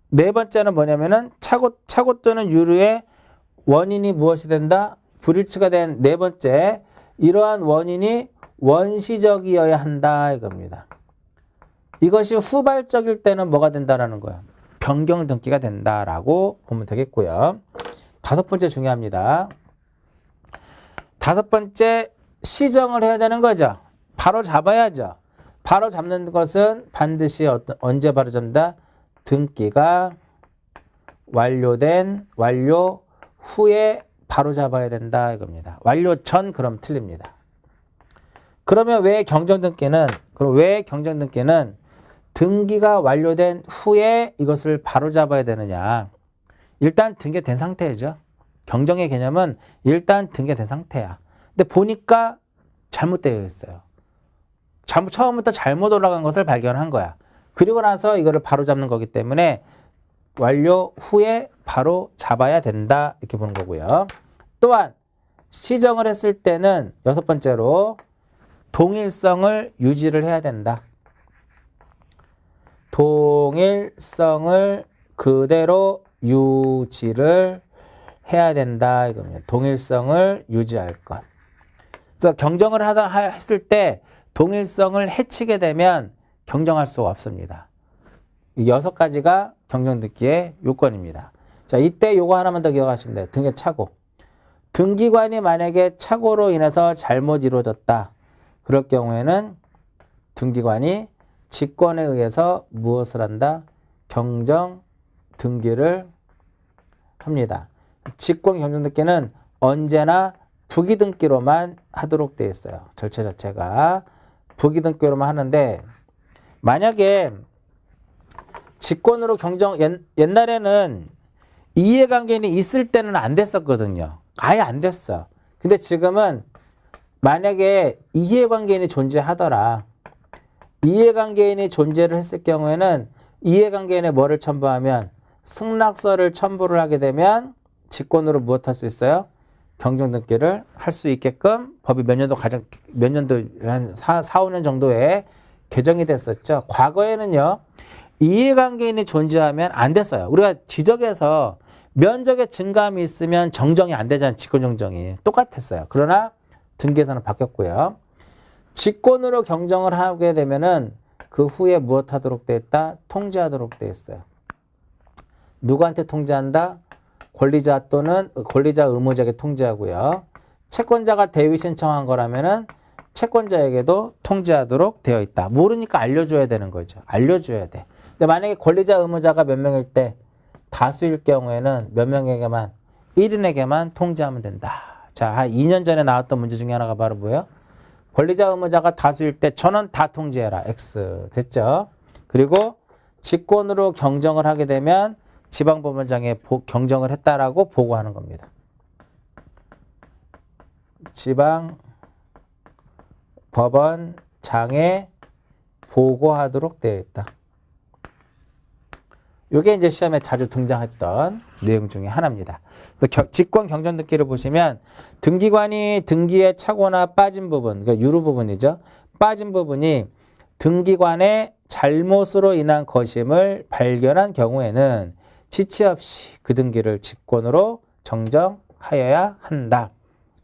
네 번째는 뭐냐면은 착오 또는 유루의 원인이 무엇이 된다? 불일치가 된 네 번째, 이러한 원인이 원시적이어야 한다 이겁니다. 이것이 후발적일 때는 뭐가 된다라는 거야? 변경 등기가 된다라고 보면 되겠고요. 다섯 번째 중요합니다. 다섯 번째 시정을 해야 되는 거죠. 바로 잡아야죠. 바로 잡는 것은 반드시 언제 바로 잡는다? 등기가 완료 후에 바로 잡아야 된다 이겁니다. 완료 전 그럼 틀립니다. 그러면 왜 경정등기는 등기가 완료된 후에 이것을 바로 잡아야 되느냐? 일단 등기된 상태죠. 경정의 개념은 일단 등기된 상태야. 근데 보니까 잘못되어 있어요. 처음부터 잘못 올라간 것을 발견한 거야. 그리고 나서 이거를 바로 잡는 거기 때문에 완료 후에 바로 잡아야 된다 이렇게 보는 거고요. 또한 시정을 했을 때는 여섯 번째로 동일성을 유지를 해야 된다. 동일성을 그대로 유지를 해야 된다 이겁니다. 동일성을 유지할 것. 그래서 경정을 했을 때 동일성을 해치게 되면 경정할 수가 없습니다. 이 여섯 가지가 경정등기의 요건입니다. 자, 이때 요거 하나만 더 기억하시면 돼요. 등기 착오. 등기관이 만약에 착오로 인해서 잘못 이루어졌다. 그럴 경우에는 등기관이 직권에 의해서 무엇을 한다? 경정 등기를 합니다. 직권 경정 등기는 언제나 부기 등기로만 하도록 되어 있어요. 절차 자체가 부기 등기로만 하는데 만약에 직권으로 경정 옛날에는 이해관계인이 있을 때는 안 됐었거든요. 아예 안 됐어. 근데 지금은 만약에 이해관계인이 존재하더라. 이해관계인이 존재를 했을 경우에는 이해관계인에 뭐를 첨부하면 승낙서를 첨부를 하게 되면 직권으로 무엇 할 수 있어요? 경정등기를 할 수 있게끔 법이 몇 년도 한 4, 5년 정도에 개정이 됐었죠. 과거에는요. 이해관계인이 존재하면 안 됐어요. 우리가 지적에서 면적의 증감이 있으면 정정이 안 되잖아요. 직권정정이. 똑같았어요. 그러나 등기에서는 바뀌었고요. 직권으로 경정을 하게 되면은 그 후에 무엇 하도록 돼 있다? 통지하도록 돼 있어요. 누구한테 통지한다? 권리자 또는 권리자 의무자에게 통지하고요. 채권자가 대위 신청한 거라면은 채권자에게도 통지하도록 되어 있다. 모르니까 알려줘야 되는 거죠. 알려줘야 돼. 근데 만약에 권리자 의무자가 몇 명일 때 다수일 경우에는 몇 명에게만 1인에게만 통지하면 된다. 자, 한 2년 전에 나왔던 문제 중에 하나가 바로 뭐예요? 권리자 의무자가 다수일 때 전원 다 통지해라. X. 됐죠? 그리고 직권으로 경정을 하게 되면 지방법원장에 경정을 했다라고 보고하는 겁니다. 지방법원장에 보고하도록 되어 있다. 이게 이제 시험에 자주 등장했던 내용 중에 하나입니다. 직권 경정 등기를 보시면 등기관이 등기에 차거나 빠진 부분, 그러니까 유루 부분이죠. 빠진 부분이 등기관의 잘못으로 인한 것임을 발견한 경우에는 지체 없이 그 등기를 직권으로 정정하여야 한다.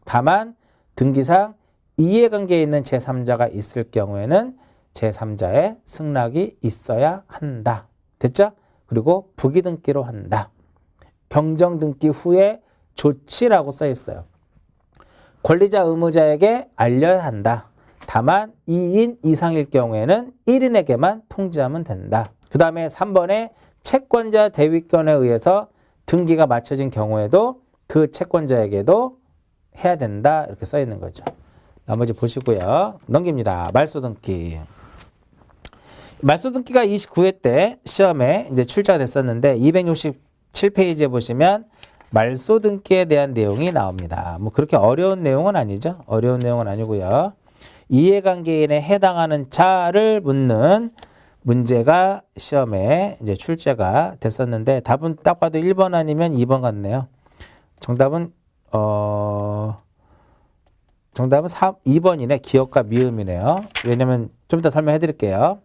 다만 등기상 이해관계에 있는 제3자가 있을 경우에는 제3자의 승낙이 있어야 한다. 됐죠? 그리고 부기등기로 한다. 경정등기 후에 조치라고 써 있어요. 권리자 의무자에게 알려야 한다. 다만 2인 이상일 경우에는 1인에게만 통지하면 된다. 그 다음에 3번에 채권자 대위권에 의해서 등기가 맞춰진 경우에도 그 채권자에게도 해야 된다. 이렇게 써 있는 거죠. 나머지 보시고요. 넘깁니다. 말소등기. 말소등기가 29회 때 시험에 이제 출제가 됐었는데 267페이지에 보시면 말소등기에 대한 내용이 나옵니다. 뭐 그렇게 어려운 내용은 아니죠. 어려운 내용은 아니고요. 이해관계인에 해당하는 자를 묻는 문제가 시험에 이제 출제가 됐었는데 답은 딱 봐도 1번 아니면 2번 같네요. 정답은 2번이네. 기억과 미음이네요. 왜냐면 좀 이따 설명해 드릴게요.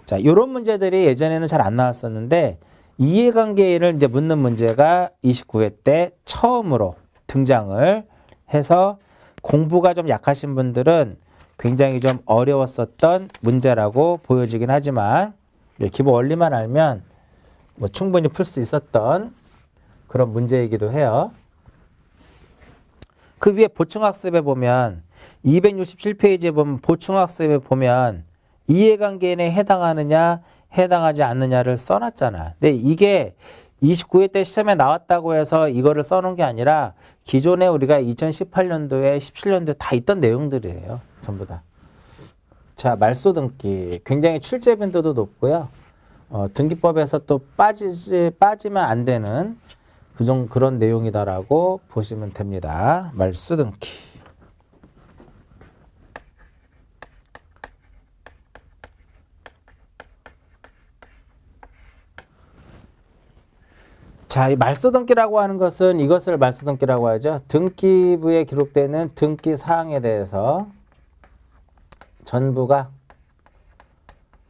자, 이런 문제들이 예전에는 잘 안 나왔었는데 이해관계를 이제 묻는 문제가 29회 때 처음으로 등장을 해서 공부가 좀 약하신 분들은 굉장히 좀 어려웠었던 문제라고 보여지긴 하지만 기본 원리만 알면 뭐 충분히 풀 수 있었던 그런 문제이기도 해요. 그 위에 보충학습에 보면 267페이지에 보면 보충학습에 보면 이해관계인에 해당하느냐 해당하지 않느냐를 써놨잖아. 근데 이게 29회 때 시험에 나왔다고 해서 이거를 써놓은 게 아니라 기존에 우리가 2018년도에 17년도에 다 있던 내용들이에요. 전부 다. 자, 말소 등기 굉장히 출제 빈도도 높고요. 등기법에서 또 빠지면 안 되는 그런 내용이다라고 보시면 됩니다. 말소 등기. 자, 이 말소 등기라고 하는 것은 이것을 말소 등기라고 하죠. 등기부에 기록되는 등기 사항에 대해서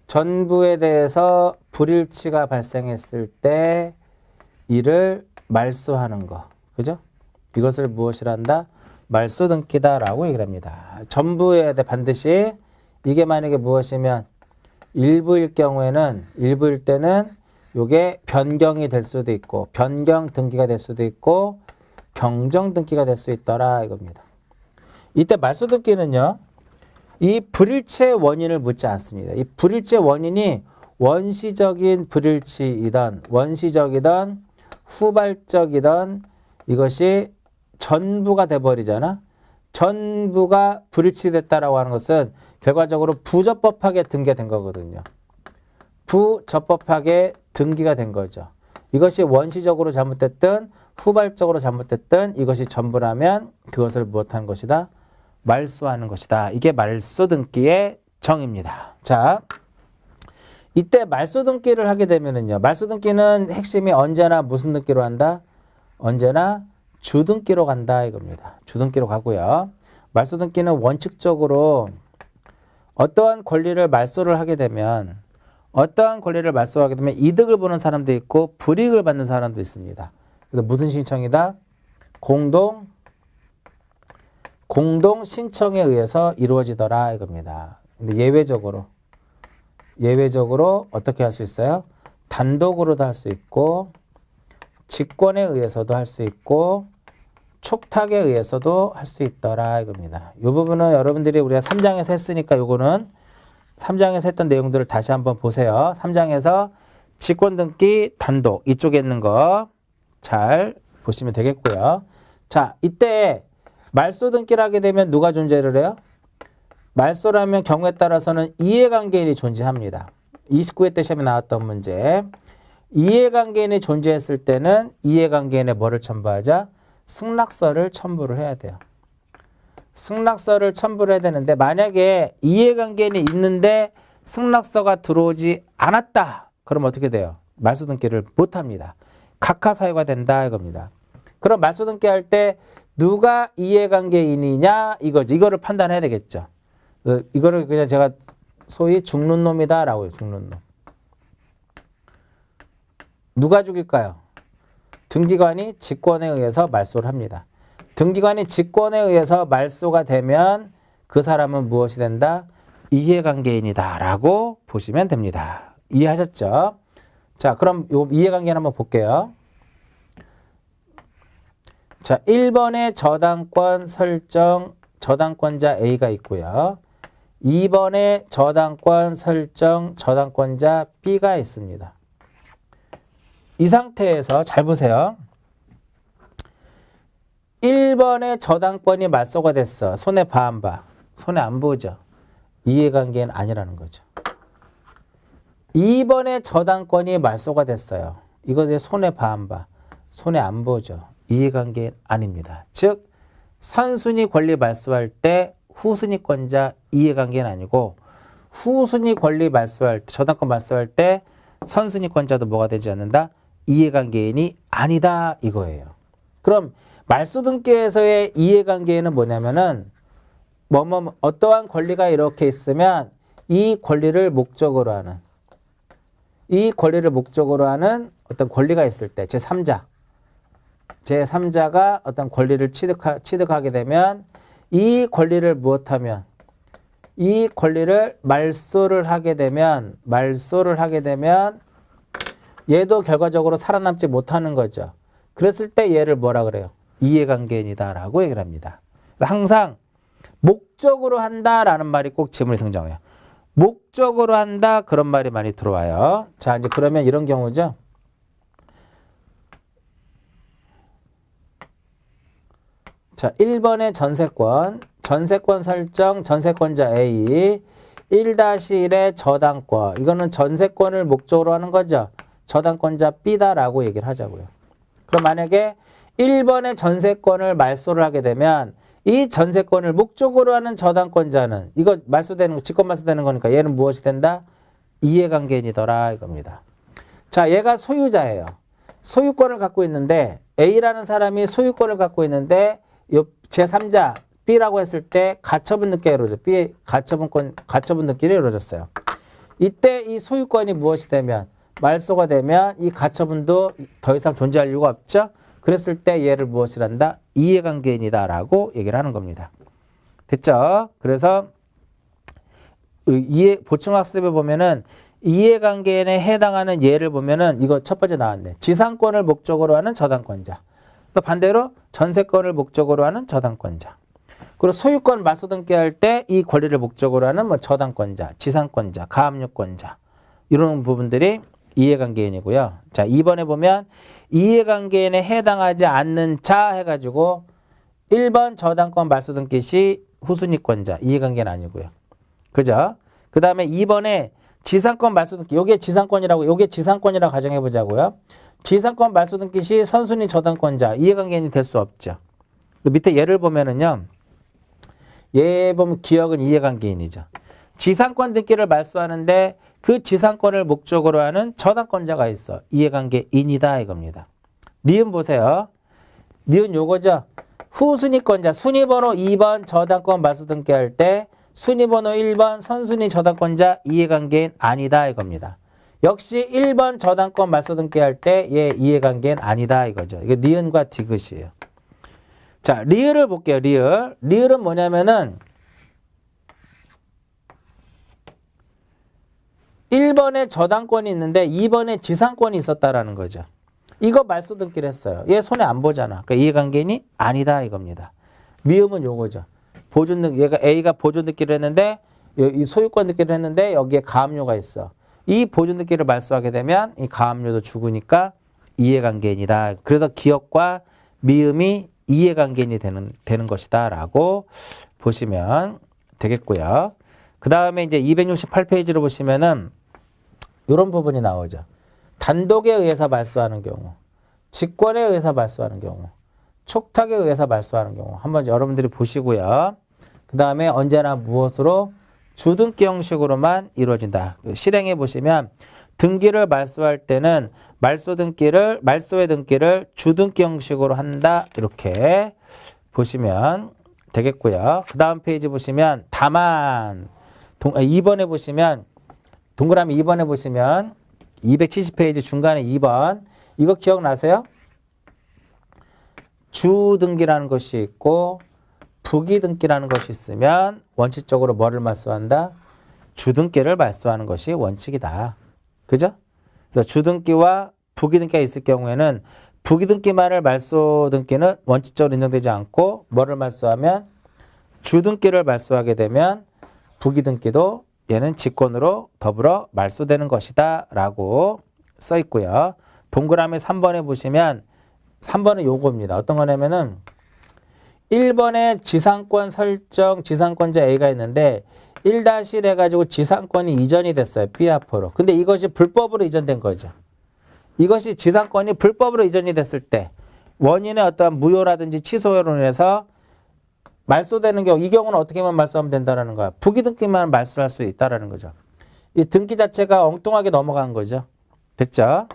전부에 대해서 불일치가 발생했을 때 이를 말소하는 거. 그죠? 이것을 무엇이라 한다? 말소 등기다라고 얘기를 합니다. 전부에 대해 반드시 이게 만약에 무엇이면 일부일 때는 요게 변경이 될 수도 있고 변경 등기가 될 수도 있고 경정 등기가 될 수 있더라 이겁니다. 이때 말소 등기는요. 이 불일치의 원인을 묻지 않습니다. 이 불일치의 원인이 원시적인 불일치이던 원시적이던 후발적이던 이것이 전부가 돼버리잖아. 전부가 불일치됐다라고 하는 것은 결과적으로 부적법하게 등기된 거거든요. 부적법하게 등기가 된 거죠. 이것이 원시적으로 잘못됐든 후발적으로 잘못됐든 이것이 전부라면 그것을 무엇하는 것이다? 말소하는 것이다. 이게 말소 등기의 정의입니다. 자, 이때 말소 등기를 하게 되면은요. 말소 등기는 핵심이 언제나 무슨 등기로 한다? 언제나 주등기로 간다 이겁니다. 주등기로 가고요. 말소 등기는 원칙적으로 어떠한 권리를 말소를 하게 되면 이득을 보는 사람도 있고 불이익을 받는 사람도 있습니다. 그래서 무슨 신청이다? 공동 신청에 의해서 이루어지더라 이겁니다. 근데 예외적으로 어떻게 할 수 있어요? 단독으로도 할 수 있고 직권에 의해서도 할 수 있고 촉탁에 의해서도 할 수 있더라 이겁니다. 이 부분은 여러분들이 우리가 3장에서 했으니까 요거는 3장에서 했던 내용들을 다시 한번 보세요. 3장에서 직권 등기 단독 이쪽에 있는 거 잘 보시면 되겠고요. 자, 이때 말소 등기를 하게 되면 누가 존재를 해요? 말소라면 경우에 따라서는 이해관계인이 존재합니다. 29회 때 시험에 나왔던 문제. 이해관계인이 존재했을 때는 이해관계인의 뭐를 첨부하자? 승낙서를 첨부를 해야 돼요. 승낙서를 첨부를 해야 되는데 만약에 이해관계인이 있는데 승낙서가 들어오지 않았다. 그럼 어떻게 돼요? 말소 등기를 못합니다. 각하사유가 된다 이겁니다. 그럼 말소 등기할 때 누가 이해관계인이냐 이거죠. 이거를 판단해야 되겠죠. 이거를 그냥 제가 소위 죽는 놈이다라고 해요. 죽는 놈. 누가 죽일까요? 등기관이 직권에 의해서 말소를 합니다. 등기관이 직권에 의해서 말소가 되면 그 사람은 무엇이 된다? 이해관계인이다라고 보시면 됩니다. 이해하셨죠? 자, 그럼 요 이해관계는 한번 볼게요. 자, 1번에 저당권 설정 저당권자 A가 있고요. 2번에 저당권 설정 저당권자 B가 있습니다. 이 상태에서 잘 보세요. 1번에 저당권이 말소가 됐어. 손해 봐, 안 봐? 손해 안 보죠. 이해관계는 아니라는 거죠. 2번에 저당권이 말소가 됐어요. 이것에 손해 봐, 안 봐? 손해 안 보죠. 이해관계는 아닙니다. 즉 선순위 권리 말소할 때 후순위권자 이해관계는 아니고 후순위 권리 말소할 때 저당권 말소할 때 선순위권자도 뭐가 되지 않는다? 이해관계인이 아니다 이거예요. 그럼 말소 등기에서의 이해관계인은 뭐냐면은 어떠한 권리가 이렇게 있으면 이 권리를 목적으로 하는 어떤 권리가 있을 때 제3자가 어떤 권리를 취득하게 되면 이 권리를 무엇하면 이 권리를 말소를 하게 되면 얘도 결과적으로 살아남지 못하는 거죠. 그랬을 때 얘를 뭐라 그래요? 이해관계인이다라고 얘기를 합니다. 항상 목적으로 한다라는 말이 꼭 지문에 등장해요. 목적으로 한다 그런 말이 많이 들어와요. 자, 이제 그러면 이런 경우죠. 자, 1번의 전세권 설정, 전세권자 A, 1-1의 저당권. 이거는 전세권을 목적으로 하는 거죠. 저당권자 B다라고 얘기를 하자고요. 그럼 만약에 1번의 전세권을 말소를 하게 되면 이 전세권을 목적으로 하는 저당권자는 이거 말소되는 거, 직권 말소되는 거니까 얘는 무엇이 된다? 이해관계인이더라 이겁니다. 자, 얘가 소유자예요. 소유권을 갖고 있는데 A라는 사람이 소유권을 갖고 있는데 요 제3자 B라고 했을 때 가처분 느끼가 이루어져. B 가처분 느끼가 이루어졌어요. 이때 이 소유권이 무엇이 되면 말소가 되면 이 가처분도 더 이상 존재할 이유가 없죠. 그랬을 때 얘를 무엇이란다? 이해관계인이다라고 얘기를 하는 겁니다. 됐죠? 그래서 보충학습에 보면은 이해관계인에 해당하는 예를 보면은 이거 첫 번째 나왔네. 지상권을 목적으로 하는 저당권자. 또 반대로 전세권을 목적으로 하는 저당권자. 그리고 소유권 말소 등기할 때 이 권리를 목적으로 하는 뭐 저당권자, 지상권자, 가압류권자 이런 부분들이 이해관계인이고요. 자, 2번에 보면 이해관계인에 해당하지 않는 자 해가지고 1번 저당권 말소 등기 시 후순위권자 이해관계는 아니고요. 그죠? 그 다음에 2번에 지상권 말소 등기 요게 지상권이라고 가정해 보자고요. 지상권 말소 등기 시 선순위 저당권자 이해관계인이 될 수 없죠. 밑에 예를 보면은요. 얘 보면 기억은 이해관계인이죠. 지상권 등기를 말소하는데 그 지상권을 목적으로 하는 저당권자가 있어. 이해관계인이다 이겁니다. 니은 보세요. 니은 요거죠. 후순위권자 순위번호 2번 저당권 말소 등기할 때 순위번호 1번 선순위 저당권자 이해관계인 아니다 이겁니다. 역시 1번 저당권 말소 등기할 때 얘 이해관계인 아니다 이거죠. 이게 니은과 디귿이에요. 자, 리을을 볼게요. 리을은 뭐냐면은 1번에 저당권이 있는데 2번에 지상권이 있었다라는 거죠. 이거 말소 등기를 했어요. 얘 손에 안 보잖아. 그러니까 이해관계인이 아니다 이겁니다. 미음은 요거죠. 얘가 A가 보존 등기를 했는데 이 소유권 등기를 했는데 여기에 가압류가 있어. 이 보존 등기를 말소하게 되면 이 가압류도 죽으니까 이해관계인이다. 그래서 기억과 미음이 이해관계인이 되는 것이다 라고 보시면 되겠고요. 그 다음에 이제 268페이지로 보시면은 이런 부분이 나오죠. 단독에 의해서 말소하는 경우, 직권에 의해서 말소하는 경우, 촉탁에 의해서 말소하는 경우 한번 여러분들이 보시고요. 그 다음에 언제나 무엇으로? 주등기 형식으로만 이루어진다. 실행해 보시면 등기를 말소할 때는 말소의 등기를 주등기 형식으로 한다. 이렇게 보시면 되겠고요. 그 다음 페이지 보시면 다만 2번에 보시면 동그라미 2번에 보시면 270페이지 중간에 2번 이거 기억나세요? 주등기라는 것이 있고 부기등기라는 것이 있으면 원칙적으로 뭐를 말소한다? 주등기를 말소하는 것이 원칙이다. 그죠? 그래서 주등기와 부기등기가 있을 경우에는 부기등기만을 말소등기는 원칙적으로 인정되지 않고 뭐를 말소하면 주등기를 말소하게 되면 부기등기도 얘는 직권으로 더불어 말소되는 것이다 라고 써 있고요. 동그라미 3번에 보시면 3번은 요겁니다. 어떤 거냐면은 1번에 지상권 설정 지상권자 A가 있는데 1-1 해가지고 지상권이 이전이 됐어요. B 앞으로. 근데 이것이 불법으로 이전된 거죠. 이것이 지상권이 불법으로 이전이 됐을 때 원인의 어떠한 무효라든지 취소로 인해서 말소되는 경우 이 경우는 어떻게만 말소하면 된다는 거야. 부기등기만 말소할 수 있다는 거죠. 이 등기 자체가 엉뚱하게 넘어간 거죠. 됐죠?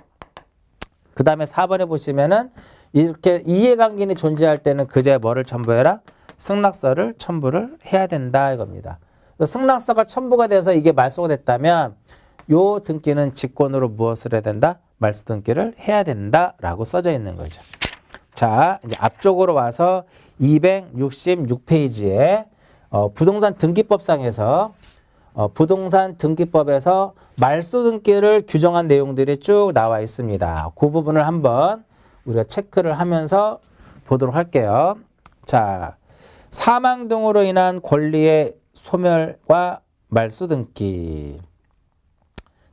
그 다음에 4번에 보시면은 이렇게 이해관계인이 존재할 때는 그제 뭐를 첨부해라? 승낙서를 첨부를 해야 된다 이겁니다. 승낙서가 첨부가 돼서 이게 말소가 됐다면 요 등기는 직권으로 무엇을 해야 된다? 말소 등기를 해야 된다라고 써져 있는 거죠. 자, 이제 앞쪽으로 와서 266페이지에 부동산 등기법상에서 부동산 등기법에서 말소 등기를 규정한 내용들이 쭉 나와 있습니다. 그 부분을 한번 우리가 체크를 하면서 보도록 할게요. 자, 사망 등으로 인한 권리의 소멸과 말소 등기.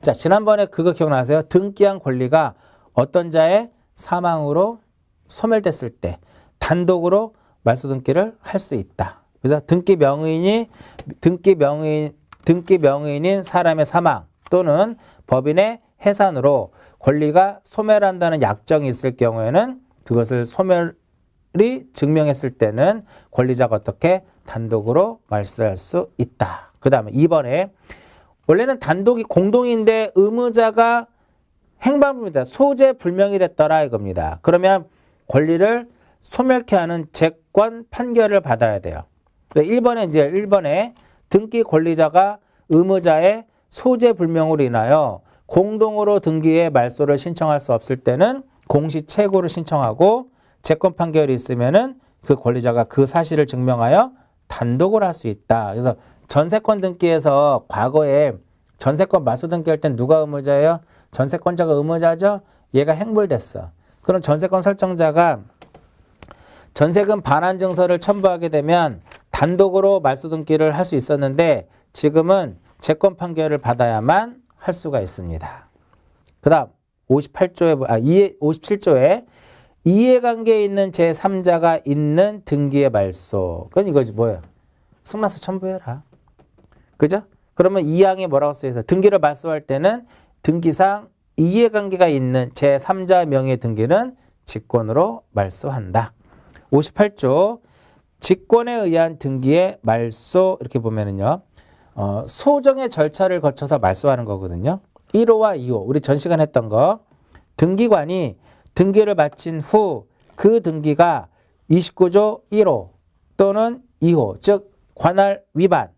자, 지난번에 그거 기억나세요? 등기한 권리가 어떤 자의 사망으로 소멸됐을 때 단독으로 말소 등기를 할 수 있다. 그래서 등기 명의인 사람의 사망 또는 법인의 해산으로 권리가 소멸한다는 약정이 있을 경우에는 그것을 소멸이 증명했을 때는 권리자가 어떻게 단독으로 말소할 수 있다. 그 다음에 2번에 원래는 단독이 공동인데 의무자가 행방불명이다. 소재 불명이 됐더라 이겁니다. 그러면 권리를 소멸케 하는 재권 판결을 받아야 돼요. 1번에 등기 권리자가 의무자의 소재 불명으로 인하여 공동으로 등기에 말소를 신청할 수 없을 때는 공시채고를 신청하고 재권 판결이 있으면은 그 권리자가 그 사실을 증명하여 단독으로 할 수 있다. 그래서 전세권 등기에서 과거에 전세권 말소 등기할 땐 누가 의무자예요? 전세권자가 의무자죠? 얘가 행불됐어. 그럼 전세권 설정자가 전세금 반환 증서를 첨부하게 되면 단독으로 말소 등기를 할 수 있었는데 지금은 재권 판결을 받아야만 할 수가 있습니다. 그 다음 57조에 이해관계에 있는 제3자가 있는 등기의 말소. 그건 이거지 뭐예요? 승낙서 첨부해라. 그죠? 그러면 2항에 뭐라고 써있어? 등기를 말소할 때는 등기상 이해관계가 있는 제3자 명의의 등기는 직권으로 말소한다. 58조 직권에 의한 등기의 말소 이렇게 보면은요. 소정의 절차를 거쳐서 말소하는 거거든요. 1호와 2호 우리 전 시간 했던 거 등기관이 등기를 마친 후 그 등기가 29조 1호 또는 2호 즉 관할 위반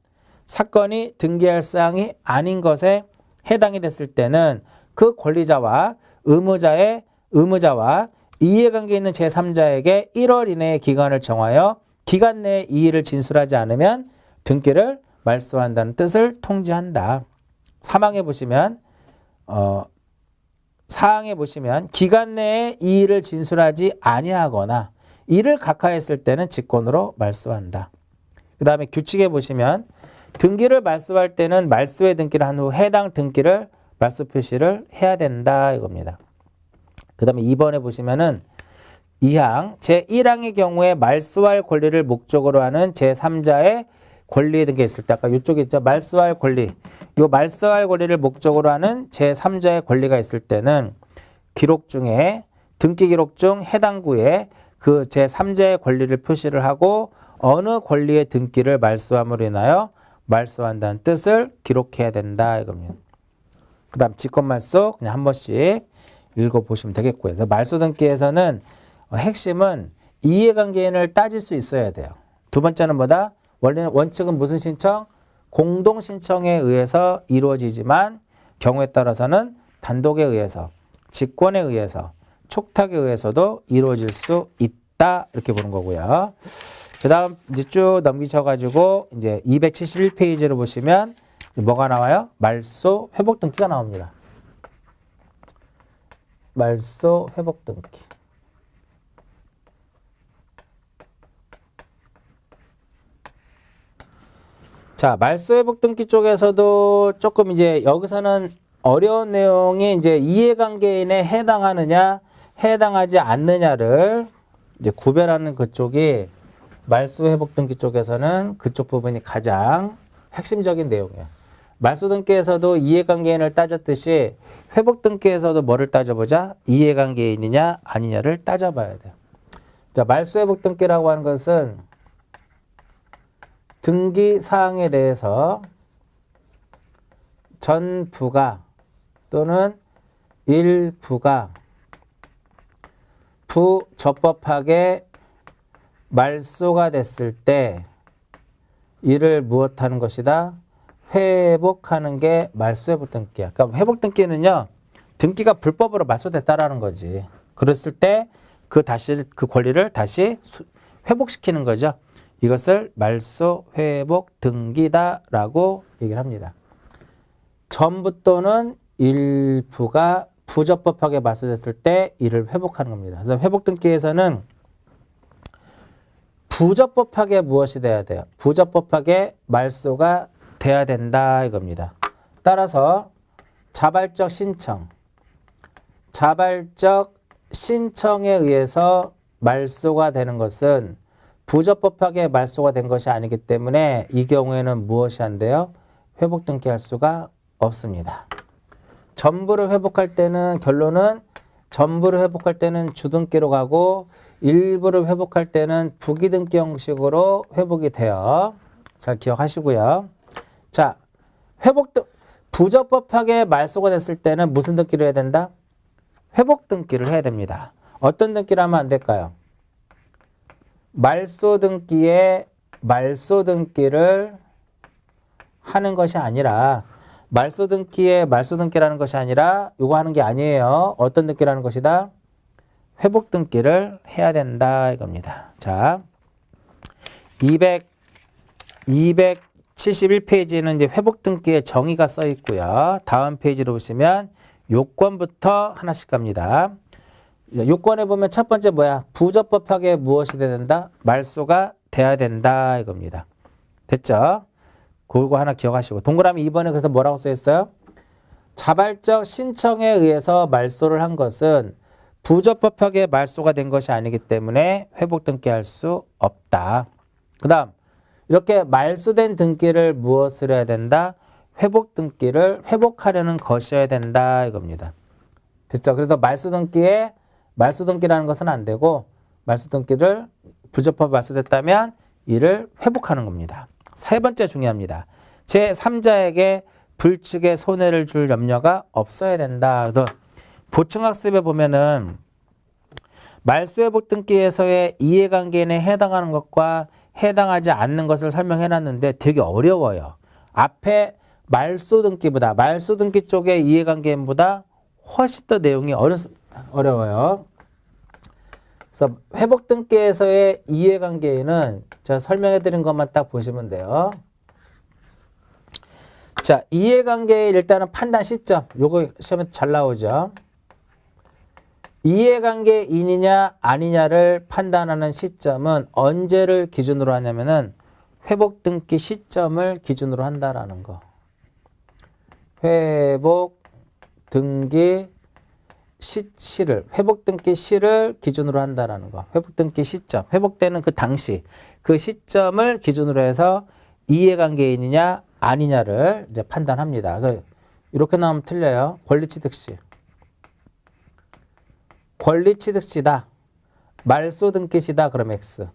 사건이 등기할 사항이 아닌 것에 해당이 됐을 때는 그 권리자와 의무자와 이해관계 있는 제3자에게 1월 이내의 기간을 정하여 기간 내에 이의를 진술하지 않으면 등기를 말소한다는 뜻을 통지한다. 사항에 보시면 기간 내에 이의를 진술하지 아니하거나 이를 각하했을 때는 직권으로 말소한다. 그 다음에 규칙에 보시면 등기를 말소할 때는 말소의 등기를 한 후 해당 등기를 말소 표시를 해야 된다 이겁니다. 그 다음에 2번에 보시면은 2항 제1항의 경우에 말소할 권리를 목적으로 하는 제3자의 권리 등기가 있을 때 아까 이쪽에 있죠. 말소할 권리. 요 말소할 권리를 목적으로 하는 제3자의 권리가 있을 때는 등기 기록 중 해당 구에 그 제3자의 권리를 표시를 하고 어느 권리의 등기를 말소함으로 인하여 말소한다는 뜻을 기록해야 된다 이겁니다. 그 다음 직권말소 그냥 한 번씩 읽어보시면 되겠고요. 그래서 말소 등기에서는 핵심은 이해관계인을 따질 수 있어야 돼요. 두 번째는 뭐다? 원칙은 무슨 신청? 공동신청에 의해서 이루어지지만 경우에 따라서는 단독에 의해서, 직권에 의해서, 촉탁에 의해서도 이루어질 수 있다. 이렇게 보는 거고요. 그 다음 이제 쭉 넘기셔가지고 이제 271페이지를 보시면 뭐가 나와요? 말소 회복 등기가 나옵니다. 말소 회복 등기. 자, 말소 회복 등기 쪽에서도 조금 이제 여기서는 어려운 내용이 이제 이해관계인에 해당하느냐, 해당하지 않느냐를 이제 구별하는 그쪽이 말소 회복 등기 쪽에서는 그쪽 부분이 가장 핵심적인 내용이에요. 말소 등기에서도 이해관계인을 따졌듯이 회복 등기에서도 뭐를 따져보자? 이해관계인이냐 아니냐를 따져봐야 돼요. 자, 말소 회복 등기라고 하는 것은 등기 사항에 대해서 전부가 또는 일부가 부적법하게 말소가 됐을 때 이를 무엇하는 것이다? 회복하는 게 말소 회복 등기야. 그러니까 회복 등기는요, 등기가 불법으로 말소됐다라는 거지. 그랬을 때 그 권리를 다시 회복시키는 거죠. 이것을 말소 회복 등기다라고 얘기를 합니다. 전부 또는 일부가 부적법하게 말소됐을 때 이를 회복하는 겁니다. 그래서 회복 등기에서는 부적법하게 무엇이 돼야 돼요? 부적법하게 말소가 돼야 된다 이겁니다. 따라서 자발적 신청에 의해서 말소가 되는 것은 부적법하게 말소가 된 것이 아니기 때문에 이 경우에는 무엇이 안 돼요? 회복 등기할 수가 없습니다. 전부를 회복할 때는 결론은 전부를 회복할 때는 주등기로 가고 일부를 회복할 때는 부기등기 형식으로 회복이 돼요. 잘 기억하시고요. 자, 부적법하게 말소가 됐을 때는 무슨 등기를 해야 된다? 회복 등기를 해야 됩니다. 어떤 등기를 하면 안 될까요? 말소 등기에 말소 등기를 하는 것이 아니라 말소 등기라는 것이 아니라 이거 하는 게 아니에요. 어떤 등기라는 것이다? 회복 등기를 해야 된다 이겁니다. 자, 271페이지는 이제 회복 등기의 정의가 써 있고요. 다음 페이지로 보시면 요건부터 하나씩 갑니다. 요건에 보면 첫 번째 뭐야? 부적법하게 무엇이 돼야 된다? 말소가 돼야 된다 이겁니다. 됐죠? 그거 하나 기억하시고 동그라미 2번에 그래서 뭐라고 써 있어요? 자발적 신청에 의해서 말소를 한 것은 부적법하게 말소가 된 것이 아니기 때문에 회복 등기할 수 없다. 그 다음 이렇게 말소된 등기를 무엇을 해야 된다? 회복 등기를 회복하려는 것이어야 된다 이겁니다. 됐죠? 그래서 말소 등기라는 것은 안 되고 말소 등기를 부적법 말소됐다면 이를 회복하는 겁니다. 세 번째 중요합니다. 제3자에게 불측에 손해를 줄 염려가 없어야 된다. 그래서 보충학습에 보면은 말소회복 등기에서의 이해관계에 해당하는 것과 해당하지 않는 것을 설명해 놨는데 되게 어려워요. 앞에 말소 등기 쪽의 이해관계보다 훨씬 더 내용이 어려워요. 그래서 회복 등기에서의 이해관계에는 제가 설명해 드린 것만 딱 보시면 돼요. 자, 이해관계의 일단은 판단 시점. 요거 시험에 잘 나오죠. 이해관계인이냐 아니냐를 판단하는 시점은 언제를 기준으로 하냐면은 회복 등기 시점을 기준으로 한다라는 거. 회복 등기 시를 기준으로 한다라는 거. 회복 등기 시점. 회복되는 그 당시, 그 시점을 기준으로 해서 이해관계인이냐 아니냐를 이제 판단합니다. 그래서 이렇게 나오면 틀려요. 권리취득시. 권리취득시다. 말소 등기시다. 그럼 X.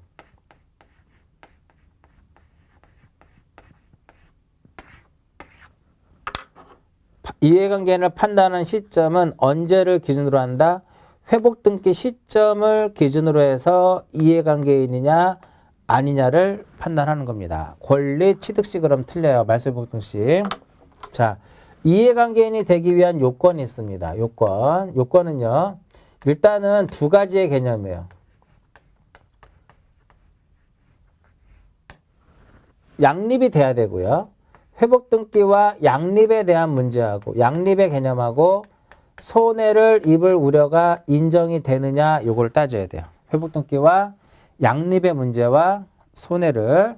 이해관계인을 판단하는 시점은 언제를 기준으로 한다? 회복 등기 시점을 기준으로 해서 이해관계인이냐 아니냐를 판단하는 겁니다. 권리취득시 그럼 틀려요. 말소 회복 등시. 자, 이해관계인이 되기 위한 요건이 있습니다. 요건은요. 일단은 두 가지의 개념이에요. 양립이 돼야 되고요. 회복 등기와 양립에 대한 문제하고 양립의 개념하고 손해를 입을 우려가 인정이 되느냐 요걸 따져야 돼요. 회복 등기와 양립의 문제와 손해를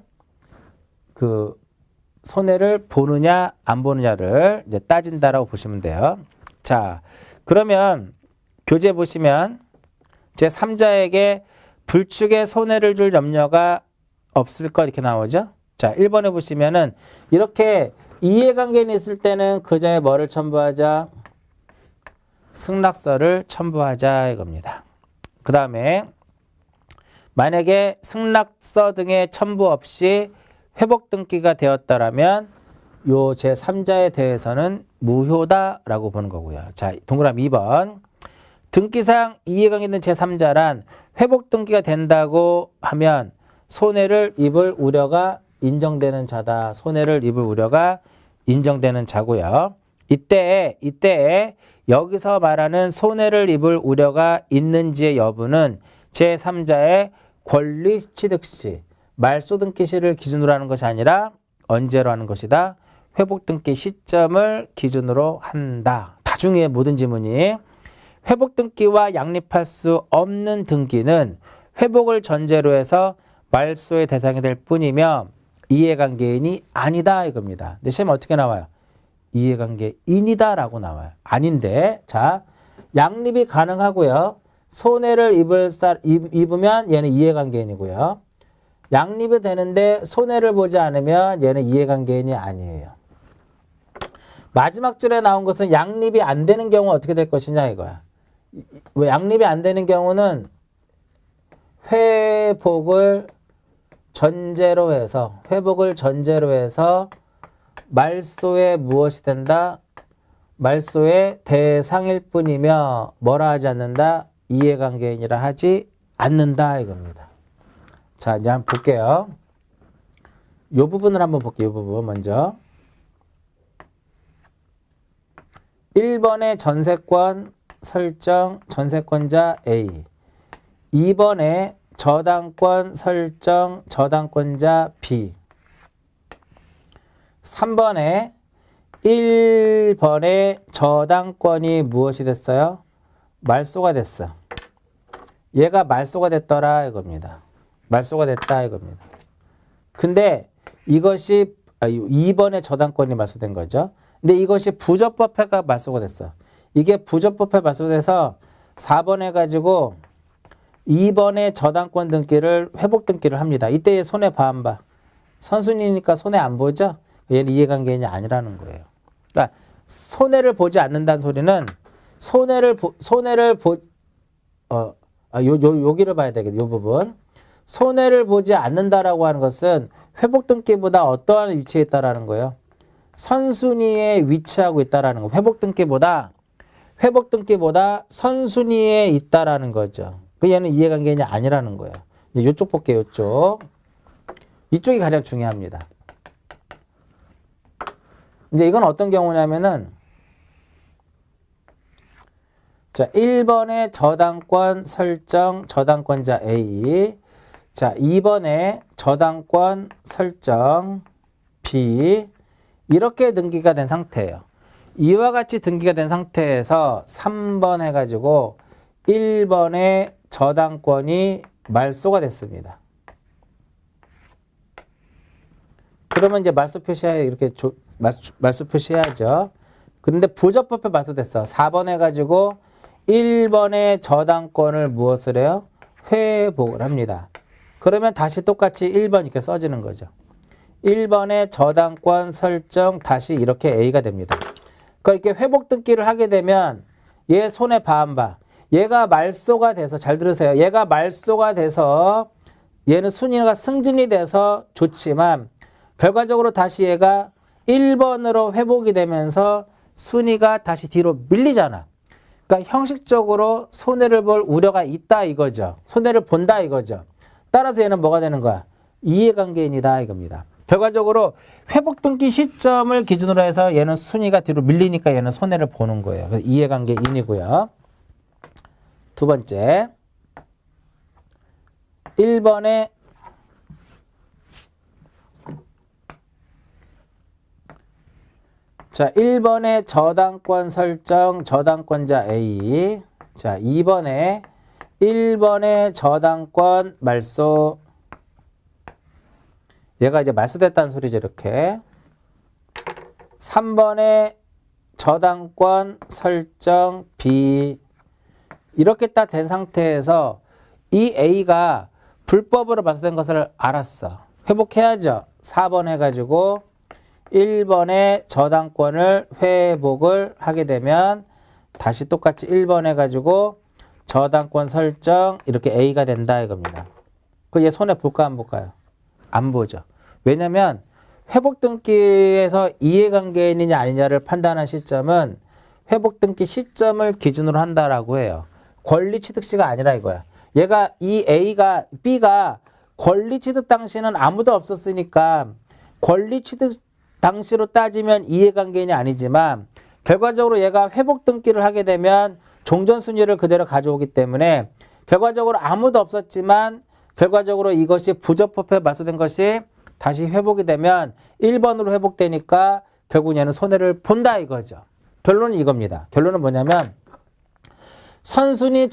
보느냐 안 보느냐를 이제 따진다라고 보시면 돼요. 자, 그러면 교재 보시면 제3자에게 불측에 손해를 줄 염려가 없을 것 이렇게 나오죠. 자, 1번에 보시면은 이렇게 이해관계인이 있을 때는 그자의 뭐를 첨부하자? 승낙서를 첨부하자 이겁니다. 그 다음에 만약에 승낙서 등의 첨부 없이 회복 등기가 되었다라면 요 제3자에 대해서는 무효다라고 보는 거고요. 자, 동그라미 2번. 등기상 이해관계 있는 제3자란 회복 등기가 된다고 하면 손해를 입을 우려가 인정되는 자다. 손해를 입을 우려가 인정되는 자고요. 이때 여기서 말하는 손해를 입을 우려가 있는지의 여부는 제3자의 권리취득시, 말소 등기 시를 기준으로 하는 것이 아니라 언제로 하는 것이다. 회복 등기 시점을 기준으로 한다. 다 중요해 모든 지문이. 회복 등기와 양립할 수 없는 등기는 회복을 전제로 해서 말소의 대상이 될 뿐이며 이해관계인이 아니다 이겁니다. 근데 시험에 어떻게 나와요? 이해관계인이다 라고 나와요. 아닌데 자 양립이 가능하고요. 손해를 입으면 얘는 이해관계인이고요. 양립이 되는데 손해를 보지 않으면 얘는 이해관계인이 아니에요. 마지막 줄에 나온 것은 양립이 안 되는 경우 어떻게 될 것이냐 이거야. 왜 양립이 안 되는 경우는 회복을 전제로 해서 말소에 무엇이 된다? 말소의 대상일 뿐이며 뭐라 하지 않는다? 이해관계인이라 하지 않는다 이겁니다. 자 이제 한번 볼게요. 이 부분을 한번 볼게요. 이 부분 먼저 1번의 전세권 설정 전세권자 A 2번에 저당권 설정 저당권자 B 3번에 1번에 저당권이 무엇이 됐어요? 말소가 됐어. 얘가 말소가 됐더라 이겁니다. 말소가 됐다 이겁니다. 근데 이것이 2번에 저당권이 말소된 거죠. 근데 이것이 부적법해가 말소가 됐어. 이게 부적법해 말소돼서 4번 해가지고 2번에 저당권 등기를 회복 등기를 합니다. 이때 손해 봐 안 봐? 선순위니까 손해 안 보죠? 얘는 이해관계인이 아니라는 거예요. 그러니까 손해를 보지 않는다는 소리는 여기를 봐야 되겠네. 요 부분. 손해를 보지 않는다라고 하는 것은 회복 등기보다 어떠한 위치에 있다라는 거예요. 선순위에 위치하고 있다라는 거. 회복 등기보다 선순위에 있다라는 거죠. 얘는 이해관계인이 아니라는 거예요. 이제 이쪽 볼게요. 이쪽이 가장 중요합니다. 이제 이건 어떤 경우냐면은 자, 1번에 저당권 설정 저당권자 A 자, 2번에 저당권 설정 B 이렇게 등기가 된 상태예요. 이와 같이 등기가 된 상태에서 3번 해가지고 1번에 저당권이 말소가 됐습니다. 그러면 이제 말소 표시해 이렇게 말소 표시해야죠. 그런데 부적법해 말소됐어. 4번 해가지고 1번의 저당권을 무엇을 해요? 회복을 합니다. 그러면 다시 똑같이 1번 이렇게 써지는 거죠. 1번의 저당권 설정 다시 이렇게 A가 됩니다. 그러니까 이렇게 회복 등기를 하게 되면 얘 손해 봐 안 봐? 얘가 말소가 돼서 잘 들으세요. 얘가 말소가 돼서 얘는 순위가 승진이 돼서 좋지만 결과적으로 다시 얘가 1번으로 회복이 되면서 순위가 다시 뒤로 밀리잖아. 그러니까 형식적으로 손해를 볼 우려가 있다 이거죠. 손해를 본다 이거죠. 따라서 얘는 뭐가 되는 거야? 이해관계인이다 이겁니다. 결과적으로 회복 등기 시점을 기준으로 해서 얘는 순위가 뒤로 밀리니까 얘는 손해를 보는 거예요. 그래서 이해관계인이고요. 두 번째 1번에 자, 1번에 저당권 설정 저당권자 A 자, 2번에 1번에 저당권 말소 얘가 이제 말소됐다는 소리죠. 이렇게 3번에 저당권 설정 B 이렇게 딱 된 상태에서 이 A가 불법으로 말소된 것을 알았어. 회복해야죠. 4번 해가지고 1번에 저당권을 회복을 하게 되면 다시 똑같이 1번 해가지고 저당권 설정 이렇게 A가 된다 이겁니다. 그 얘 손해 볼까 안 볼까요? 안 보죠. 왜냐면 회복 등기에서 이해관계인이냐 아니냐를 판단한 시점은 회복 등기 시점을 기준으로 한다라고 해요. 권리 취득 시가 아니라 이거야. 얘가 이 B가 권리 취득 당시는 아무도 없었으니까 권리 취득 당시로 따지면 이해관계인이 아니지만 결과적으로 얘가 회복 등기를 하게 되면 종전 순위를 그대로 가져오기 때문에 결과적으로 아무도 없었지만 결과적으로 이것이 부적법에 말소된 것이 다시 회복이 되면 1번으로 회복되니까 결국 얘는 손해를 본다 이거죠. 결론은 이겁니다. 결론은 뭐냐면 선순위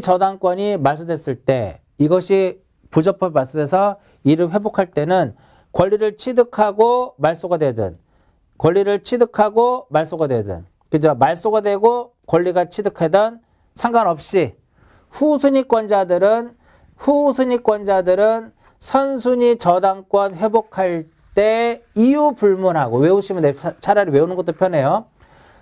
저당권이 말소됐을 때 이것이 부적법에 말소돼서 이를 회복할 때는 권리를 취득하고 말소가 되든 그죠? 말소가 되고 권리가 취득하든 상관없이 후순위권자들은 선순위 저당권 회복할 때 이유 불문하고 외우시면 돼요. 차라리 외우는 것도 편해요.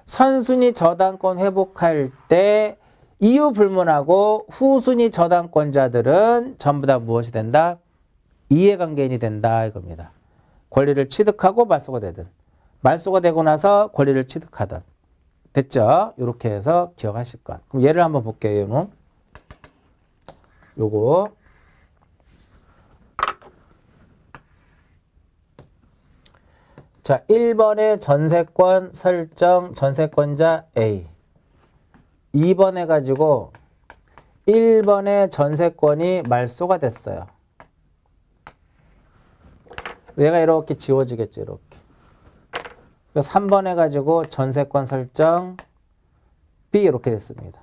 선순위 저당권 회복할 때 이유 불문하고 후순위 저당권자들은 전부 다 무엇이 된다? 이해관계인이 된다 이겁니다. 권리를 취득하고 말소가 되든 말소가 되고 나서 권리를 취득하든 됐죠? 이렇게 해서 기억하실 것. 그럼 예를 한번 볼게요. 요거 자 1번의 전세권 설정 전세권자 A 2번 해가지고 1번의 전세권이 말소가 됐어요. 얘가 이렇게 지워지겠죠. 이렇게. 3번 해가지고 전세권 설정 B 이렇게 됐습니다.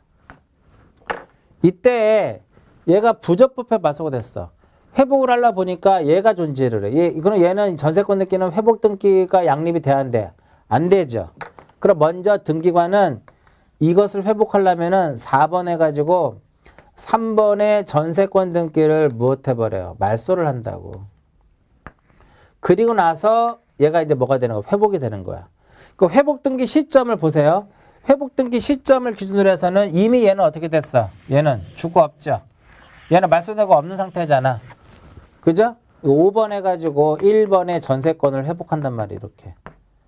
이때 얘가 부적법에 말소가 됐어. 회복을 하려 보니까 얘가 존재를 해. 이거는 얘는 전세권 등기는 회복 등기가 양립이 돼야 한대. 안 되죠. 그럼 먼저 등기관은 이것을 회복하려면은 4번 해가지고 3번의 전세권 등기를 무엇 해버려요? 말소를 한다고. 그리고 나서 얘가 이제 뭐가 되는 거야? 회복이 되는 거야. 그 회복 등기 시점을 보세요. 회복 등기 시점을 기준으로 해서는 이미 얘는 어떻게 됐어? 얘는 주고 없죠. 얘는 말소되고 없는 상태잖아. 그죠? 5번 해가지고 1번의 전세권을 회복한단 말이에요. 이렇게.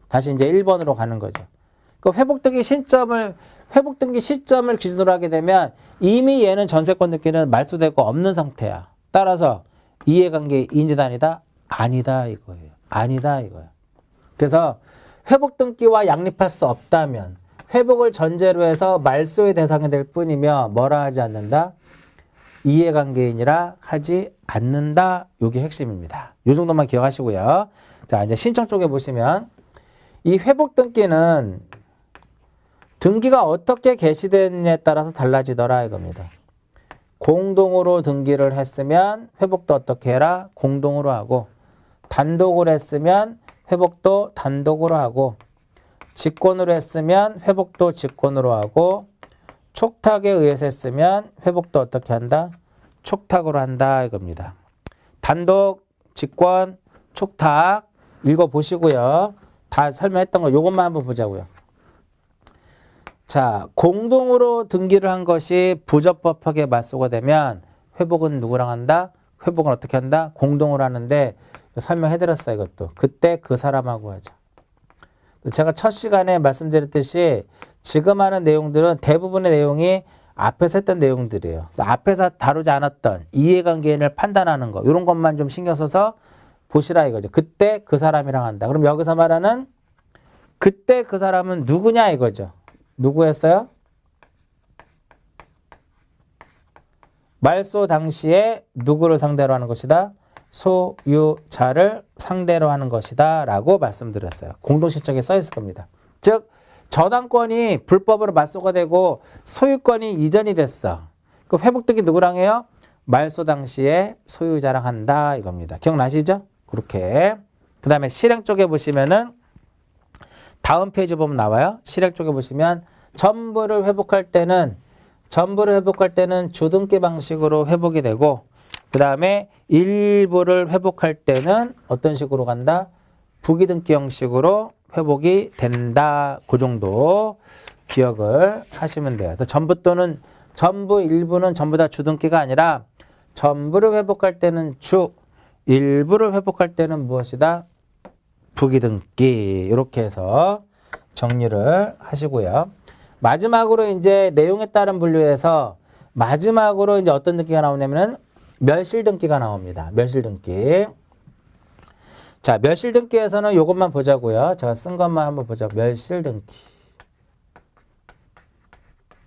다시 이제 1번으로 가는 거죠. 그 회복 등기 시점을 기준으로 하게 되면 이미 얘는 전세권 등기는 말소되고 없는 상태야. 따라서 이해관계 인지다 아니다? 아니다 이거예요. 아니다 이거예요. 그래서 회복 등기와 양립할 수 없다면 회복을 전제로 해서 말소의 대상이 될 뿐이며 뭐라 하지 않는다? 이해관계인이라 하지 않는다. 이게 핵심입니다. 이 정도만 기억하시고요. 자, 이제 신청 쪽에 보시면 이 회복 등기는 등기가 어떻게 개시되느냐에 따라서 달라지더라 이겁니다. 공동으로 등기를 했으면 회복도 어떻게 해라? 공동으로 하고 단독으로 했으면 회복도 단독으로 하고 직권으로 했으면 회복도 직권으로 하고 촉탁에 의해서 했으면 회복도 어떻게 한다? 촉탁으로 한다 이겁니다. 단독, 직권, 촉탁 읽어보시고요. 다 설명했던 거 요것만 한번 보자고요. 자, 공동으로 등기를 한 것이 부적법하게 말소가 되면 회복은 누구랑 한다? 회복은 어떻게 한다? 공동으로 하는데 설명해드렸어요. 이것도. 그때 그 사람하고 하자. 제가 첫 시간에 말씀드렸듯이 지금 하는 내용들은 대부분의 내용이 앞에서 했던 내용들이에요. 그래서 앞에서 다루지 않았던 이해관계인을 판단하는 거 이런 것만 좀 신경 써서 보시라 이거죠. 그때 그 사람이랑 한다. 그럼 여기서 말하는 그때 그 사람은 누구냐 이거죠. 누구였어요? 말소 당시에 누구를 상대로 하는 것이다? 소유자를 상대로 하는 것이다 라고 말씀드렸어요. 공동신청에 써 있을 겁니다. 즉 저당권이 불법으로 말소가 되고 소유권이 이전이 됐어. 그 회복등기 누구랑 해요? 말소 당시에 소유자랑 한다 이겁니다. 기억나시죠? 그렇게. 그 다음에 실행 쪽에 보시면은 다음 페이지 보면 나와요. 실행 쪽에 보시면 전부를 회복할 때는 주등기 방식으로 회복이 되고 그 다음에 일부를 회복할 때는 어떤 식으로 간다? 부기등기 형식으로 회복이 된다. 그 정도 기억을 하시면 돼요. 그래서 전부 일부는 전부 다 주등기가 아니라 전부를 회복할 때는 주, 일부를 회복할 때는 무엇이다? 부기등기. 이렇게 해서 정리를 하시고요. 마지막으로 이제 내용에 따른 분류에서 마지막으로 이제 어떤 등기가 나오냐면은 멸실등기가 나옵니다. 멸실등기. 자, 멸실등기에서는 이것만 보자고요. 제가 쓴 것만 한번 보자. 멸실등기.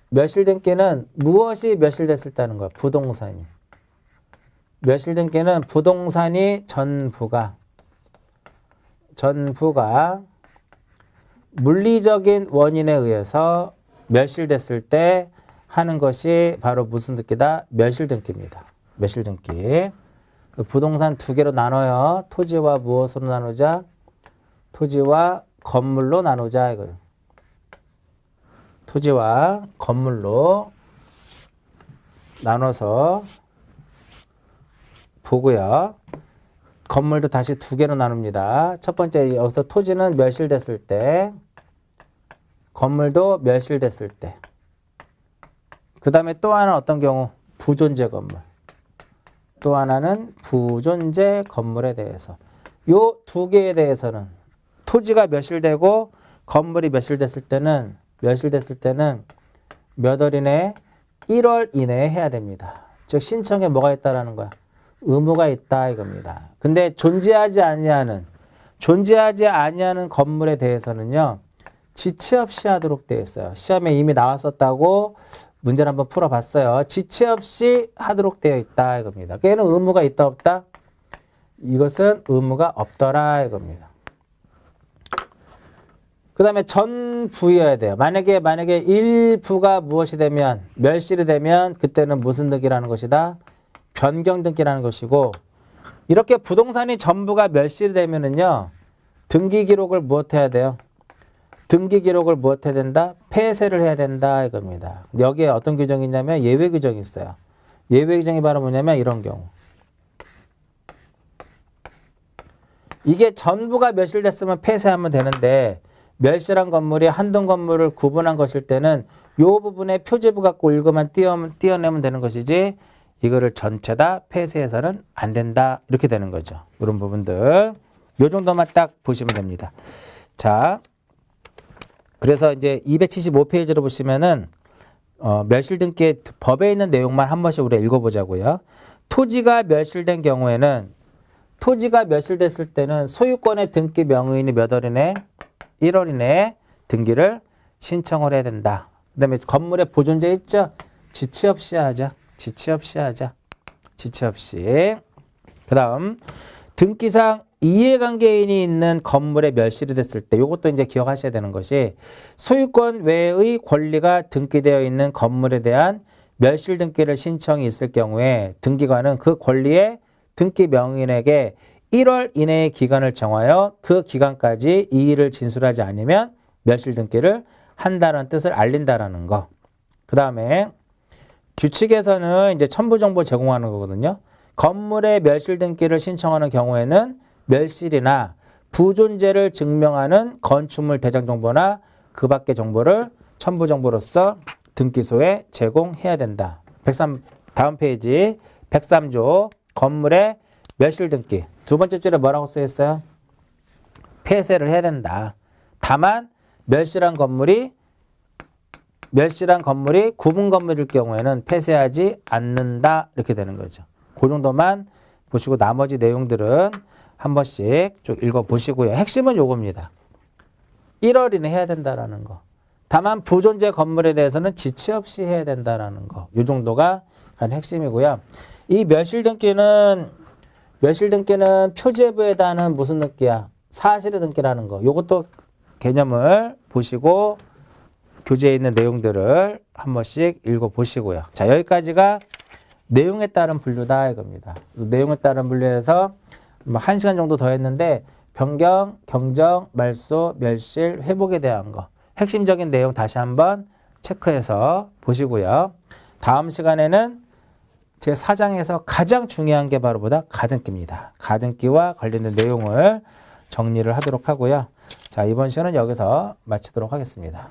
멸실등기는 무엇이 멸실됐을 때는 거야? 부동산이. 멸실등기는 부동산이 전부가 물리적인 원인에 의해서 멸실됐을 때 하는 것이 바로 무슨 등기다? 멸실등기입니다. 멸실등기. 부동산 두 개로 나눠요. 토지와 무엇으로 나누자? 토지와 건물로 나누자 이거예요. 토지와 건물로 나눠서 보고요. 건물도 다시 두 개로 나눕니다. 첫 번째 여기서 토지는 멸실됐을 때, 건물도 멸실됐을 때. 그 다음에 또 하나 어떤 경우? 부존재 건물. 또 하나는 부존재 건물에 대해서. 요 두 개에 대해서는 토지가 멸실되고 건물이 멸실됐을 때는 몇 월 이내? 1월 이내에 해야 됩니다. 즉 신청에 뭐가 있다라는 거야? 의무가 있다 이겁니다. 근데 존재하지 아니하는 건물에 대해서는요. 지체 없이 하도록 되어 있어요. 시험에 이미 나왔었다고 문제를 한번 풀어봤어요. 지체 없이 하도록 되어 있다 이겁니다. 걔는 의무가 있다 없다? 이것은 의무가 없더라 이겁니다. 그 다음에 전부여야 돼요. 만약에 일부가 무엇이 되면, 멸실이 되면 그때는 무슨 등기라는 것이다? 변경 등기라는 것이고, 이렇게 부동산이 전부가 멸실이 되면은요, 등기 기록을 무엇 해야 돼요? 등기 기록을 무엇 해야 된다? 폐쇄를 해야 된다 이겁니다. 여기에 어떤 규정이 있냐면 예외 규정이 있어요. 예외 규정이 바로 뭐냐면 이런 경우. 이게 전부가 멸실됐으면 폐쇄하면 되는데, 멸실한 건물이 한동 건물을 구분한 것일 때는 이 부분에 표지부 갖고 일거만 띄어내면 되는 것이지 이거를 전체 다 폐쇄해서는 안 된다 이렇게 되는 거죠. 이런 부분들 요 정도만 딱 보시면 됩니다. 자, 그래서 이제 275페이지로 보시면은 멸실등기의 법에 있는 내용만 한 번씩 우리가 읽어보자고요. 토지가 멸실된 경우에는 토지가 멸실됐을 때는 소유권의 등기 명의인이 몇 월 이내? 1월 이내에 등기를 신청을 해야 된다. 그 다음에 건물에 보존재 있죠? 지체 없이 하자. 지체 없이. 그 다음 등기상 이해관계인이 있는 건물에 멸실이 됐을 때 이것도 이제 기억하셔야 되는 것이 소유권 외의 권리가 등기되어 있는 건물에 대한 멸실 등기를 신청이 있을 경우에 등기관은 그 권리의 등기 명의인에게 1월 이내의 기간을 정하여 그 기간까지 이의를 진술하지 않으면 멸실 등기를 한다는 뜻을 알린다라는 거. 그 다음에 규칙에서는 이제 첨부 정보 제공하는 거거든요. 건물의 멸실 등기를 신청하는 경우에는 멸실이나 부존재를 증명하는 건축물 대장 정보나 그 밖의 정보를 첨부 정보로서 등기소에 제공해야 된다. 다음 페이지 103조 건물의 멸실 등기. 두 번째 줄에 뭐라고 써 있어요? 폐쇄를 해야 된다. 다만 멸실한 건물이 구분 건물일 경우에는 폐쇄하지 않는다. 이렇게 되는 거죠. 그 정도만 보시고 나머지 내용들은 한 번씩 쭉 읽어보시고요. 핵심은 요겁니다. 1월 이내 해야 된다라는 거. 다만 부존재 건물에 대해서는 지체 없이 해야 된다라는 거. 요 정도가 핵심이고요. 이 멸실 등기는 표지부에다 하는 무슨 등기야? 사실의 등기라는 거. 요것도 개념을 보시고 교재에 있는 내용들을 한 번씩 읽어보시고요. 자, 여기까지가 내용에 따른 분류다 이겁니다. 내용에 따른 분류에서 1시간 정도 더 했는데 변경, 경정, 말소, 멸실, 회복에 대한 거. 핵심적인 내용 다시 한번 체크해서 보시고요. 다음 시간에는 제 4장에서 가장 중요한 게 바로 가등기입니다. 가등기와 관련된 내용을 정리를 하도록 하고요. 자, 이번 시간은 여기서 마치도록 하겠습니다.